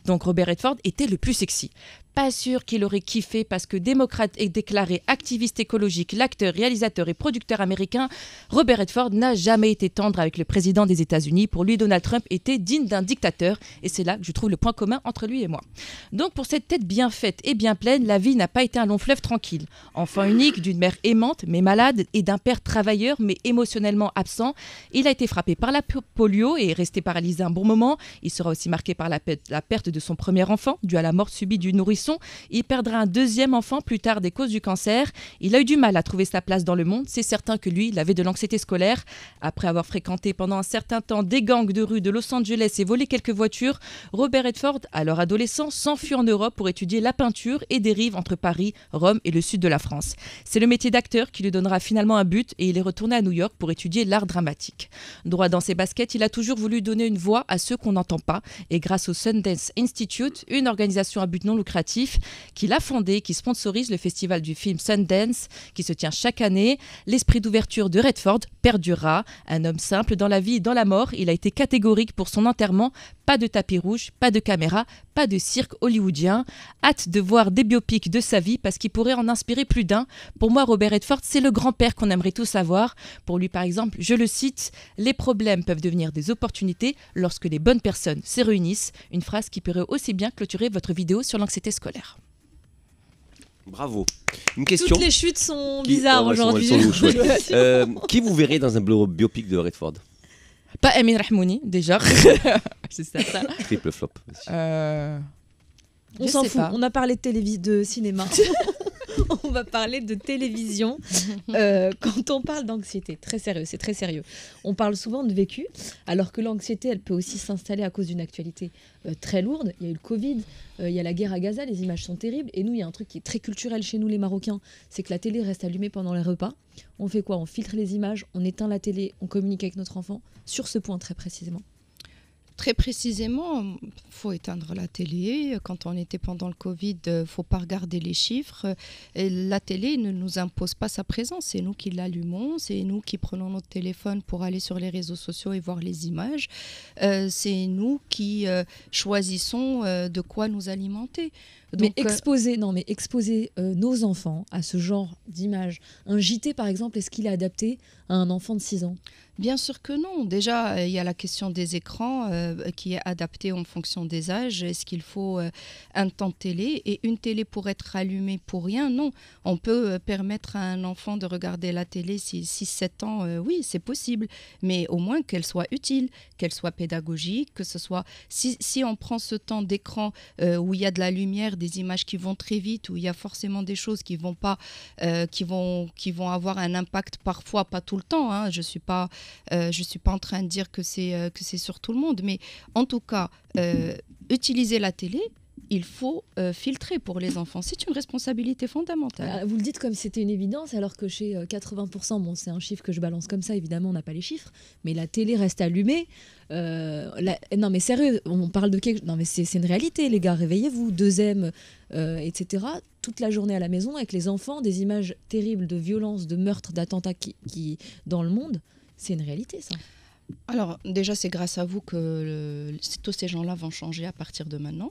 donc Robert Redford, était le plus sexy. Pas sûr qu'il aurait kiffé parce que démocrate et déclaré activiste écologique, l'acteur, réalisateur et producteur américain, Robert Redford n'a jamais été tendre avec le président des États-Unis. Pour lui, Donald Trump était digne d'un dictateur et c'est là que je trouve le point commun entre lui et moi. Donc pour cette tête bien faite et bien pleine, la vie n'a pas été un long fleuve tranquille. Enfant unique d'une mère aimante mais malade et d'un père travailleur mais émotionnellement absent, il a été frappé par la polio et est resté paralysé un bon moment. Il sera aussi marqué par la perte de son premier enfant dû à la mort subie du nourrisson. Il perdra un 2e enfant plus tard des causes du cancer. Il a eu du mal à trouver sa place dans le monde. C'est certain que lui, il avait de l'anxiété scolaire. Après avoir fréquenté pendant un certain temps des gangs de rue de Los Angeles et volé quelques voitures, Robert Redford, alors adolescent, s'enfuit en Europe pour étudier la peinture et dérive entre Paris, Rome et le sud de la France. C'est le métier d'acteur qui lui donnera finalement un but et il est retourné à New York pour étudier l'art dramatique. Droit dans ses baskets, il a toujours voulu donner une voix à ceux qu'on n'entend pas et grâce au Sundance Institute, une organisation à but non lucratif qu'il a fondé, qui sponsorise le festival du film Sundance, qui se tient chaque année. L'esprit d'ouverture de Redford perdurera. Un homme simple dans la vie et dans la mort, il a été catégorique pour son enterrement. Pas de tapis rouge, pas de caméra, pas de cirque hollywoodien. Hâte de voir des biopics de sa vie parce qu'il pourrait en inspirer plus d'un. Pour moi, Robert Redford, c'est le grand-père qu'on aimerait tous avoir. Pour lui, par exemple, je le cite, « Les problèmes peuvent devenir des opportunités lorsque les bonnes personnes se réunissent ». Une phrase qui pourrait aussi bien clôturer votre vidéo sur l'anxiété scolaire. Bravo. Une question. Toutes les chutes sont bizarres elles sont aujourd'hui. louches, ouais. Qui vous verrez dans un biopic de Redford? Pas Amin Rahmouni, déjà. C'est certain. Triple flop. On s'en fout. On a parlé de cinéma. On va parler de télévision. Quand on parle d'anxiété, très sérieux, c'est très sérieux. On parle souvent de vécu, alors que l'anxiété, elle peut aussi s'installer à cause d'une actualité très lourde. Il y a eu le Covid, il y a la guerre à Gaza, les images sont terribles. Et nous, il y a un truc qui est très culturel chez nous, les Marocains, c'est que la télé reste allumée pendant les repas. On fait quoi? On filtre les images, on éteint la télé, on communique avec notre enfant. Sur ce point, très précisément. Très précisément, il faut éteindre la télé. Quand on était pendant le Covid, il ne faut pas regarder les chiffres. Et la télé ne nous impose pas sa présence. C'est nous qui l'allumons, c'est nous qui prenons notre téléphone pour aller sur les réseaux sociaux et voir les images. C'est nous qui choisissons de quoi nous alimenter. Donc, exposer nos enfants à ce genre d'images. Un JT, par exemple, est-ce qu'il est adapté à un enfant de 6 ans? Bien sûr que non. Déjà, il y a la question des écrans qui est adaptée en fonction des âges. Est-ce qu'il faut un temps de télé et une télé pour être allumée pour rien? Non. On peut permettre à un enfant de regarder la télé 6-7 ans, oui, c'est possible. Mais au moins qu'elle soit utile, qu'elle soit pédagogique, que ce soit... Si on prend ce temps d'écran où il y a de la lumière, des images qui vont très vite, où il y a forcément des choses qui vont pas, qui vont avoir un impact parfois, pas tout le temps. Hein. Je suis pas en train de dire que c'est sur tout le monde, mais en tout cas, utiliser la télé, il faut filtrer pour les enfants. C'est une responsabilité fondamentale. Vous le dites comme si c'était une évidence, alors que chez 80%, bon, c'est un chiffre que je balance comme ça, évidemment, on n'a pas les chiffres, mais la télé reste allumée. Non, mais sérieux, on parle de quelque... Non, mais c'est une réalité, les gars, réveillez-vous, 2M, etc. Toute la journée à la maison, avec les enfants, des images terribles de violence, de meurtres, d'attentats qui dans le monde. C'est une réalité, ça. Alors, déjà, c'est grâce à vous que tous ces gens-là vont changer à partir de maintenant.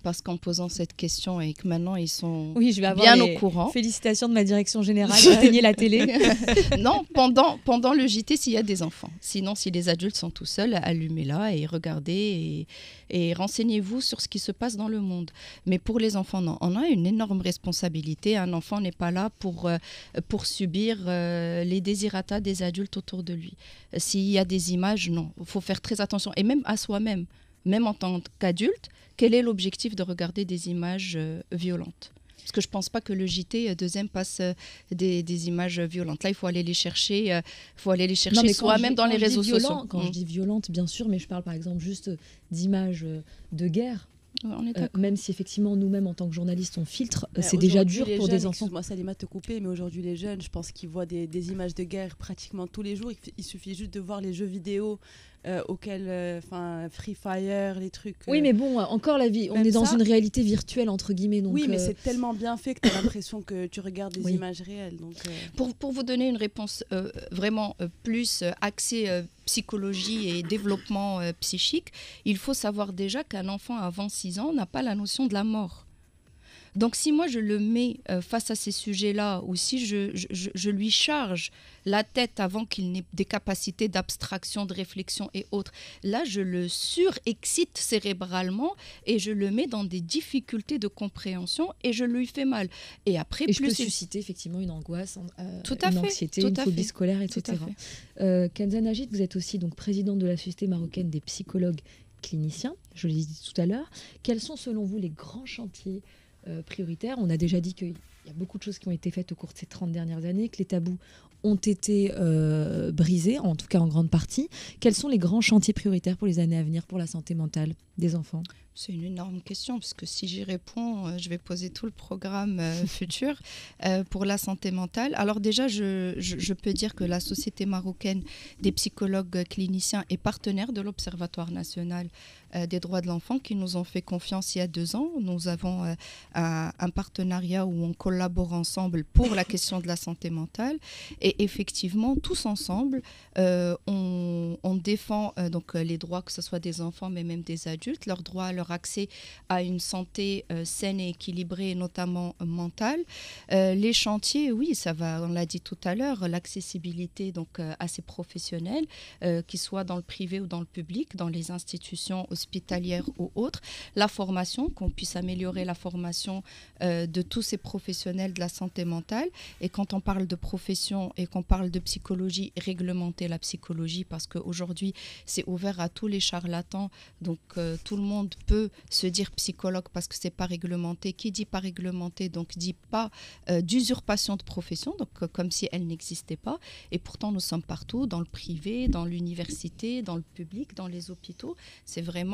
Parce qu'en posant cette question et que maintenant ils sont bien au courant. Félicitations de ma direction générale, éteignez la télé. Non, pendant le JT s'il y a des enfants. Sinon, si les adultes sont tout seuls, allumez-la et regardez et renseignez-vous sur ce qui se passe dans le monde. Mais pour les enfants, non. On a une énorme responsabilité. Un enfant n'est pas là pour subir les désirata des adultes autour de lui. S'il y a des images, non. Il faut faire très attention. Et même à soi-même. Même en tant qu'adulte, quel est l'objectif de regarder des images violentes? Parce que je ne pense pas que le JT deuxième passe des images violentes. Là, il faut aller les chercher, soi-même dans les réseaux sociaux. Quand je dis violente, bien sûr, mais je parle par exemple juste d'images de guerre. On est même si effectivement nous-mêmes en tant que journalistes on filtre, c'est déjà dur pour des enfants. Excuse-moi Salima te couper, mais aujourd'hui les jeunes, je pense qu'ils voient des images de guerre pratiquement tous les jours. Il suffit juste de voir les jeux vidéo auxquels, Free Fire, les trucs. Oui, mais bon, encore la vie, on est dans une réalité virtuelle entre guillemets. Donc, oui, mais c'est tellement bien fait que tu as l'impression que tu regardes des images réelles. Donc, pour vous donner une réponse vraiment plus axée psychologie et développement psychique, il faut savoir déjà qu'un enfant avant 6 ans n'a pas la notion de la mort. Donc si moi je le mets face à ces sujets-là, ou si je lui charge la tête avant qu'il n'ait des capacités d'abstraction, de réflexion et autres, là je le surexcite cérébralement et je le mets dans des difficultés de compréhension et je lui fais mal. Et après, je peux susciter effectivement une angoisse, une anxiété, une phobie scolaire, etc. Kenza Najid, vous êtes aussi donc présidente de la Société marocaine des psychologues cliniciens, je l'ai dit tout à l'heure. Quels sont selon vous les grands chantiers prioritaires? On a déjà dit qu'il y a beaucoup de choses qui ont été faites au cours de ces 30 dernières années, que les tabous ont été brisés, en tout cas en grande partie. Quels sont les grands chantiers prioritaires pour les années à venir pour la santé mentale des enfants? C'est une énorme question, parce que si j'y réponds, je vais poser tout le programme futur pour la santé mentale. Alors déjà, je peux dire que la Société marocaine des psychologues cliniciens est partenaire de l'Observatoire national des droits de l'enfant, qui nous ont fait confiance il y a 2 ans. Nous avons un partenariat où on collabore ensemble pour la question de la santé mentale. Et effectivement, tous ensemble, on défend donc les droits, que ce soit des enfants, mais même des adultes, leurs droits, leur accès à une santé saine et équilibrée, notamment mentale. Les chantiers, oui, ça va, on l'a dit tout à l'heure, l'accessibilité donc à ces professionnels, qu'ils soient dans le privé ou dans le public, dans les institutions hospitalières ou autres. La formation, qu'on puisse améliorer la formation de tous ces professionnels de la santé mentale. Et quand on parle de profession et qu'on parle de psychologie, réglementer la psychologie, parce qu'aujourd'hui, c'est ouvert à tous les charlatans. Donc, tout le monde peut se dire psychologue parce que c'est pas réglementé. Qui dit pas réglementé, donc dit pas d'usurpation de profession, donc comme si elle n'existait pas. Et pourtant, nous sommes partout, dans le privé, dans l'université, dans le public, dans les hôpitaux. C'est vraiment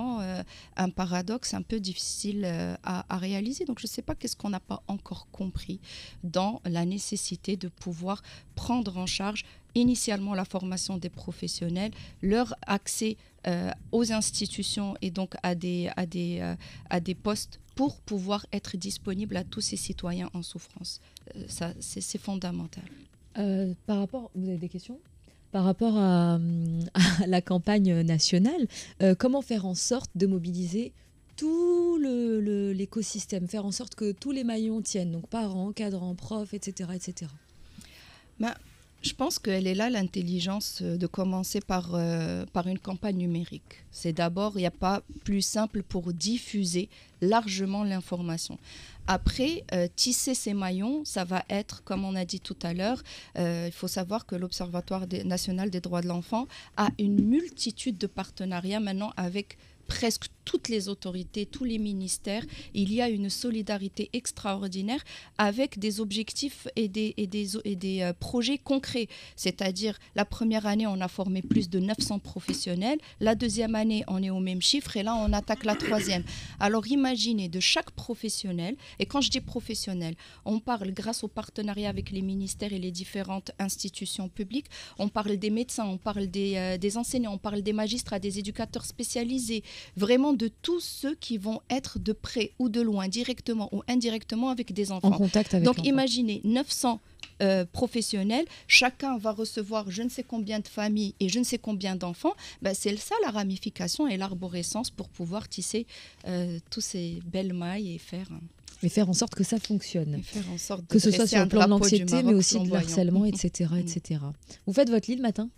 un paradoxe un peu difficile à réaliser. Donc, je sais pas qu'est-ce qu'on n'a pas encore compris dans la nécessité de pouvoir prendre en charge initialement la formation des professionnels, leur accès aux institutions et donc à des postes pour pouvoir être disponible à tous ces citoyens en souffrance. Ça, c'est fondamental. Par rapport, vous avez des questions ? Par rapport à la campagne nationale, comment faire en sorte de mobiliser tout l'écosystème, faire en sorte que tous les maillons tiennent, donc parents, encadrants, profs, etc. etc. Je pense qu'elle est là, l'intelligence, de commencer par une campagne numérique. C'est d'abord, il n'y a pas plus simple pour diffuser largement l'information. Après, tisser ces maillons, ça va être, comme on a dit tout à l'heure, il faut savoir que l'Observatoire national des droits de l'enfant a une multitude de partenariats maintenant avec presque toutes les autorités, tous les ministères. Il y a une solidarité extraordinaire avec des objectifs et des projets concrets. C'est-à-dire, la première année, on a formé plus de 900 professionnels. La deuxième année, on est au même chiffre. Et là, on attaque la troisième. Alors, imaginez de chaque professionnel, et quand je dis professionnel, on parle grâce au partenariat avec les ministères et les différentes institutions publiques, on parle des médecins, on parle des enseignants, on parle des magistrats, des éducateurs spécialisés, vraiment de tous ceux qui vont être de près ou de loin, directement ou indirectement avec des enfants. En contact avec Donc l'enfant. imaginez 900 professionnels, chacun va recevoir je ne sais combien de familles et je ne sais combien d'enfants. C'est ça la ramification et l'arborescence pour pouvoir tisser tous ces belles mailles et faire En sorte que ça fonctionne. en sorte Que ce soit sur le plan de l'anxiété, mais aussi de l'harcèlement, l'harcèlement, etc., etc. Vous faites votre lit le matin?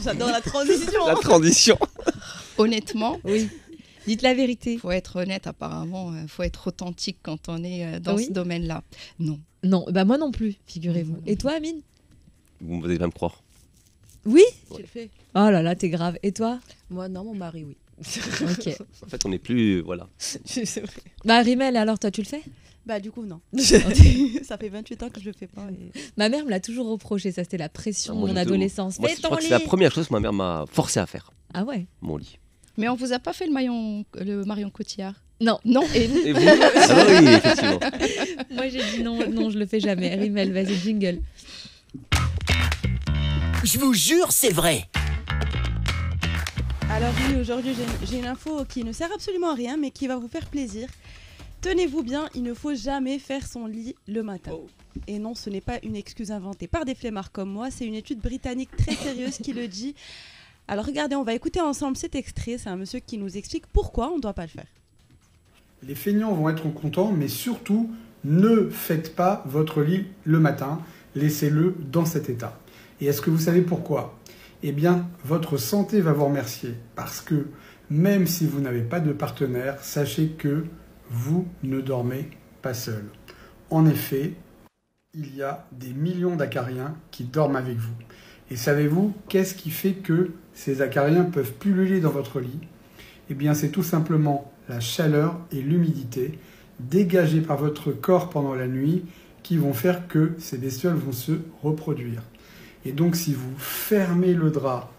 J'adore la transition. La transition. Honnêtement, Oui. Dites la vérité. il faut être honnête apparemment, il faut être authentique quand on est dans Oui. ce domaine-là. Non. Non, moi non plus, figurez-vous. Et toi, Amine? Vous allez pas me croire. Oui? Tu le fais. Oh là là, t'es grave. Et toi? Moi, non, mon mari, oui. Ok. En fait, on n'est plus. Voilà. C'est vrai. Bah, Rimel, alors toi, tu le fais? Bah du coup non. Ça fait 28 ans que je le fais pas. Et... Ma mère me l'a toujours reproché, ça c'était la pression Ah, moi, de mon j'étais- adolescence. Moi, Fais je ton crois que lit. c'est la première chose que ma mère m'a forcé à faire. Ah ouais? Mon lit. Mais on vous a pas fait le Marion Cotillard? Non. Non. Et Et vous Ah bah oui, effectivement. Moi j'ai dit non, non, je le fais jamais. Rimel, vas-y, jingle. Je vous jure, c'est vrai. Alors oui, aujourd'hui j'ai une info qui ne sert absolument à rien mais qui va vous faire plaisir. Tenez-vous bien, il ne faut jamais faire son lit le matin. Et non, ce n'est pas une excuse inventée par des flemmards comme moi, c'est une étude britannique très sérieuse qui le dit. Alors regardez, on va écouter ensemble cet extrait, c'est un monsieur qui nous explique pourquoi on ne doit pas le faire. Les feignants vont être contents, mais surtout, ne faites pas votre lit le matin, laissez-le dans cet état. Et est-ce que vous savez pourquoi? Eh bien, votre santé va vous remercier, parce que même si vous n'avez pas de partenaire, sachez que vous ne dormez pas seul. En effet, il y a des millions d'acariens qui dorment avec vous. Et savez-vous, qu'est-ce qui fait que ces acariens peuvent pulluler dans votre lit? Eh bien, c'est tout simplement la chaleur et l'humidité dégagées par votre corps pendant la nuit qui vont faire que ces bestioles vont se reproduire. Et donc, si vous fermez le drap,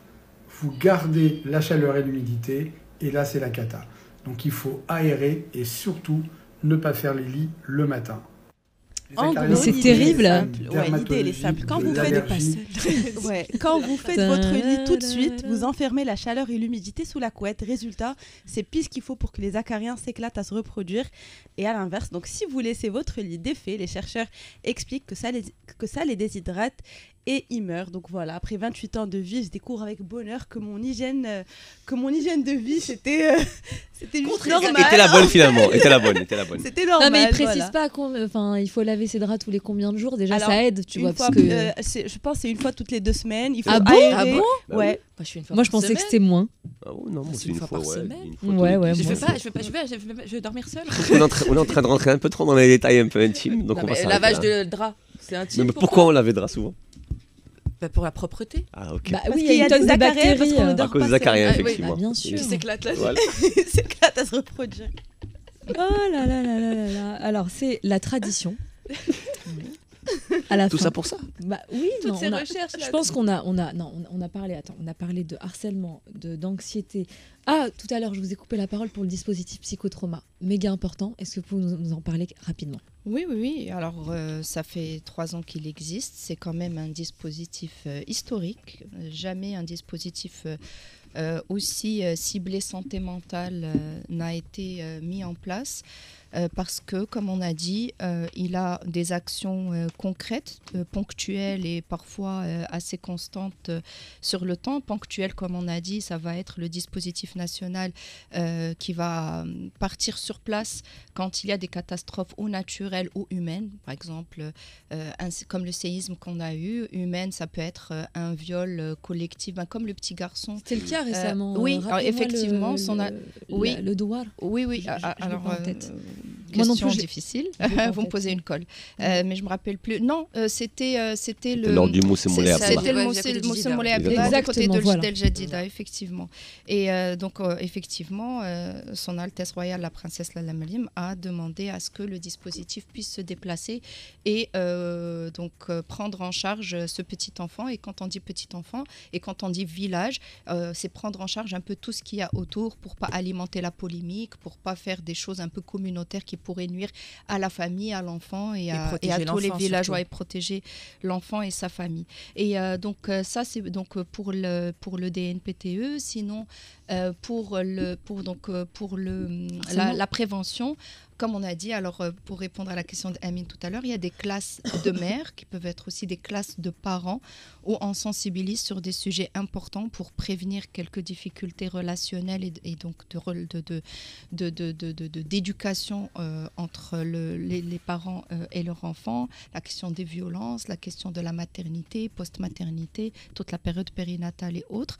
vous gardez la chaleur et l'humidité, et là, c'est la cata. Donc, il faut aérer et surtout ne pas faire les lits le matin. Les En acariens gros, c'est l'idée est terrible. simple. Ouais, l'idée elle est dermatologiques, simple. Quand de vous faites l'allergie. Ouais, quand vous faites votre lit tout de suite, vous enfermez la chaleur et l'humidité sous la couette. Résultat, c'est pile ce qu'il faut pour que les acariens s'éclatent à se reproduire. Et à l'inverse, donc si vous laissez votre lit défait, les chercheurs expliquent que ça les déshydrate et ils meurent. Donc voilà, après 28 ans de vie, je découvre avec bonheur que mon hygiène de vie, c'était juste normal. Était la bonne finalement. Était la bonne. C'était normal. Non mais il précise voilà. pas enfin il faut laver ses draps tous les combien de jours déjà. Alors, Ça aide, tu Une vois, fois, parce que je pense que c'est une fois toutes les 2 semaines. Il faut Ah bon aérer. Ah bon Bah Ouais. Moi, je suis une fois moi par je pensais que semaine. c'était moins. Ah oh, non, moi C'est c'est une une fois fois par ouais, semaine. une fois Ouais, tous les ouais, dix Je moi fais jours. pas, je vais dormir seule. On est en train de rentrer un peu trop dans les détails un peu intimes, donc Non, on va mais s'arrêter lavage là. de drap, c'est intime. Mais pourquoi on lave les draps souvent? Pour la propreté. Ah ok. Bah Parce oui, il qu'il y a une tonne de acariens, parce bactéries. qu'on ne À dort cause pas des seul. acariens, Ah oui, effectivement. bah, bien sûr. Qui s'éclate la Voilà. S'éclate à se reproduire. Oh là là là là là là. Alors c'est la tradition. À la Tout fin. ça pour ça? Bah oui, Toutes non, ces on a- recherches. Je pense qu'on a parlé. Attends, on a parlé de harcèlement, d'anxiété. Ah, tout à l'heure, je vous ai coupé la parole pour le dispositif psychotrauma, méga important. Est-ce que vous pouvez nous en parler rapidement? Oui. Alors, ça fait 3 ans qu'il existe. C'est quand même un dispositif historique. Jamais un dispositif aussi ciblé santé mentale n'a été mis en place. parce que, comme on a dit, il a des actions concrètes, ponctuelles et parfois assez constantes sur le temps. Ponctuelles, comme on a dit, ça va être le dispositif national qui va partir sur place quand il y a des catastrophes ou naturelles ou humaines. Par exemple, comme le séisme qu'on a eu, humaine, ça peut être un viol collectif, comme le petit garçon. C'était le cas récemment. Oui, effectivement. Le Douar. Oui. Alors, en tête. Question difficile. Vous me posez une colle. Mais je me rappelle plus. Non, c'était le. Lors du Moussé Moulay Abdallah. C'était le Moussé Moulay Abdallah à côté de Jidel Jadida, effectivement. Et donc, effectivement, Son Altesse Royale, la princesse Lalla Malim, a demandé à ce que le dispositif puisse se déplacer et donc prendre en charge ce petit enfant. Et quand on dit petit enfant et quand on dit village, c'est prendre en charge un peu tout ce qu'il y a autour pour pas alimenter la polémique, pour pas faire des choses un peu communautaires qui pourraient nuire à la famille, à l'enfant et à tous les villageois, et protéger l'enfant et sa famille. Et donc ça c'est donc pour le DNPTE. Sinon pour la prévention, comme on a dit, alors pour répondre à la question d'Amine tout à l'heure, il y a des classes de mères qui peuvent être aussi des classes de parents où on sensibilise sur des sujets importants pour prévenir quelques difficultés relationnelles et donc d'éducation entre les parents et leurs enfants, la question des violences, la question de la maternité, post-maternité, toute la période périnatale et autres.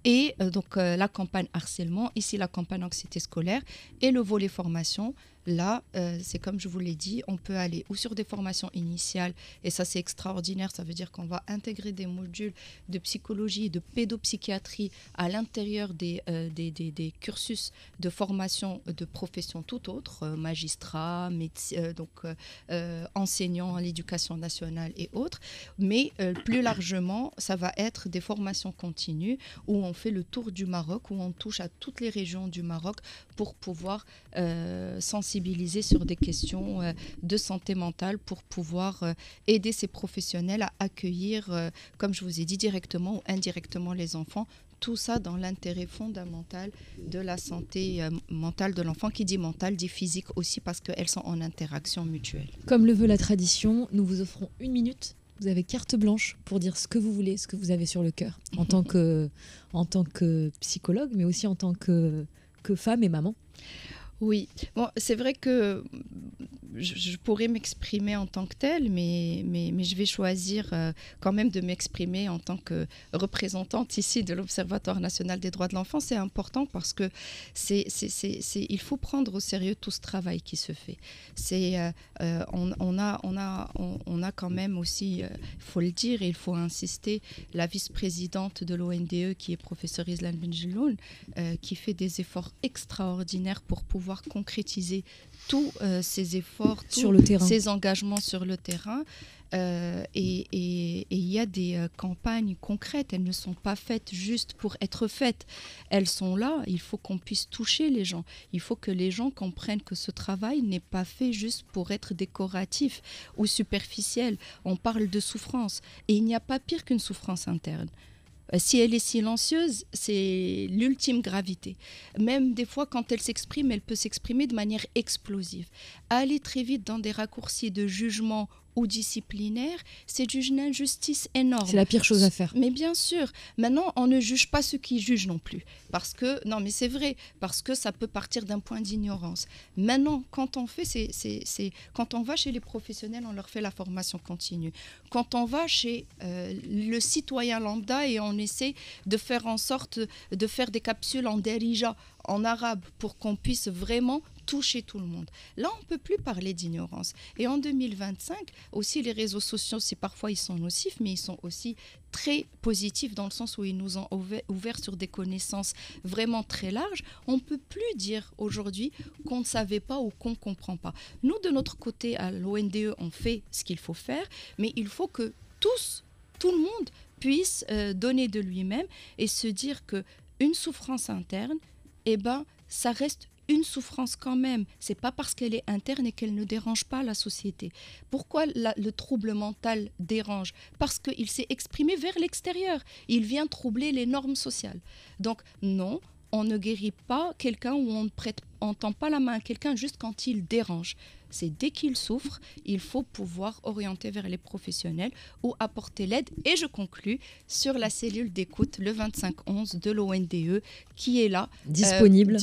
Et donc la campagne harcèlement, ici la campagne anxiété scolaire et le volet formation. Là, c'est comme je vous l'ai dit, on peut aller ou sur des formations initiales, et ça c'est extraordinaire, ça veut dire qu'on va intégrer des modules de psychologie, de pédopsychiatrie à l'intérieur des cursus de formation de professions tout autres, magistrats, enseignants à l'éducation nationale et autres, mais plus largement, ça va être des formations continues où on fait le tour du Maroc, où on touche à toutes les régions du Maroc pour pouvoir sensibiliser sur des questions de santé mentale pour pouvoir aider ces professionnels à accueillir, comme je vous ai dit, directement ou indirectement les enfants. Tout ça dans l'intérêt fondamental de la santé mentale de l'enfant. Qui dit mentale dit physique aussi parce qu'elles sont en interaction mutuelle. Comme le veut la tradition, nous vous offrons 1 minute. Vous avez carte blanche pour dire ce que vous voulez, ce que vous avez sur le cœur, en tant que psychologue, mais aussi en tant que femme et maman. Oui, bon, c'est vrai que je pourrais m'exprimer en tant que telle, mais je vais choisir quand même de m'exprimer en tant que représentante ici de l'Observatoire national des droits de l'enfant. C'est important parce que il faut prendre au sérieux tout ce travail qui se fait. On a quand même aussi, il faut le dire et il faut insister, la vice-présidente de l'ONDE qui est professeure Islam Benjeloun, qui fait des efforts extraordinaires pour pouvoir concrétiser tous ces efforts, tous ces engagements sur le terrain. Et il y a des campagnes concrètes, elles ne sont pas faites juste pour être faites. Elles sont là, il faut qu'on puisse toucher les gens. Il faut que les gens comprennent que ce travail n'est pas fait juste pour être décoratif ou superficiel. On parle de souffrance et il n'y a pas pire qu'une souffrance interne. Si elle est silencieuse, c'est l'ultime gravité. Même des fois, quand elle s'exprime, elle peut s'exprimer de manière explosive. Aller très vite dans des raccourcis de jugement ou disciplinaire, c'est d'une injustice énorme. C'est la pire chose à faire. Mais bien sûr, maintenant, on ne juge pas ceux qui jugent non plus. Parce que, non mais c'est vrai, parce que ça peut partir d'un point d'ignorance. Maintenant, quand on fait, quand on va chez les professionnels, on leur fait la formation continue. Quand on va chez le citoyen lambda et on essaie de faire en sorte de faire des capsules en derija, en arabe, pour qu'on puisse vraiment toucher tout le monde. Là, on ne peut plus parler d'ignorance. Et en 2025, aussi les réseaux sociaux, c'est parfois ils sont nocifs, mais ils sont aussi très positifs dans le sens où ils nous ont ouvert sur des connaissances vraiment très larges. On ne peut plus dire aujourd'hui qu'on ne savait pas ou qu'on ne comprend pas. Nous, de notre côté, à l'ONDE, on fait ce qu'il faut faire, mais il faut que tout le monde puisse donner de lui-même et se dire qu'une souffrance interne, eh ben, ça reste une souffrance quand même. C'est pas parce qu'elle est interne et qu'elle ne dérange pas la société. Pourquoi le trouble mental dérange? Parce qu'il s'est exprimé vers l'extérieur. Il vient troubler les normes sociales. Donc non, on ne guérit pas quelqu'un ou on ne tend pas la main à quelqu'un juste quand il dérange. C'est dès qu'il souffre, il faut pouvoir orienter vers les professionnels ou apporter l'aide. Et je conclus sur la cellule d'écoute, le 2511 de l'ONDE, qui est là. Disponible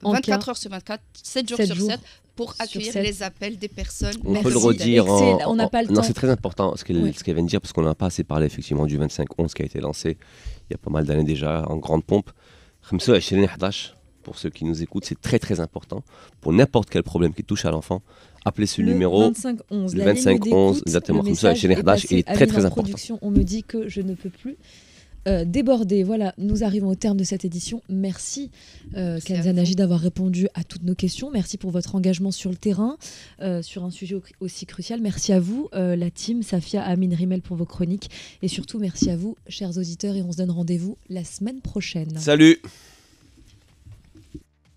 24 heures sur 24, 7 jours sur 7, pour accueillir les appels des personnes. On peut le redire. On n'a pas le temps. C'est très important ce qu'elle vient de dire, parce qu'on n'a pas assez parlé effectivement du 2511 qui a été lancé il y a pas mal d'années déjà en grande pompe. 2511, pour ceux qui nous écoutent, c'est très très important. Pour n'importe quel problème qui touche à l'enfant, appelez ce numéro. 2511. Le 2511, exactement. Le message est passé il est très très important. On me dit que je ne peux plus déborder. Voilà, nous arrivons au terme de cette édition. Merci Kenza Nagy d'avoir répondu à toutes nos questions. Merci pour votre engagement sur le terrain, sur un sujet aussi crucial. Merci à vous, la team, Safia, Amine, Rimel pour vos chroniques. Et surtout, merci à vous, chers auditeurs. Et on se donne rendez-vous la semaine prochaine. Salut!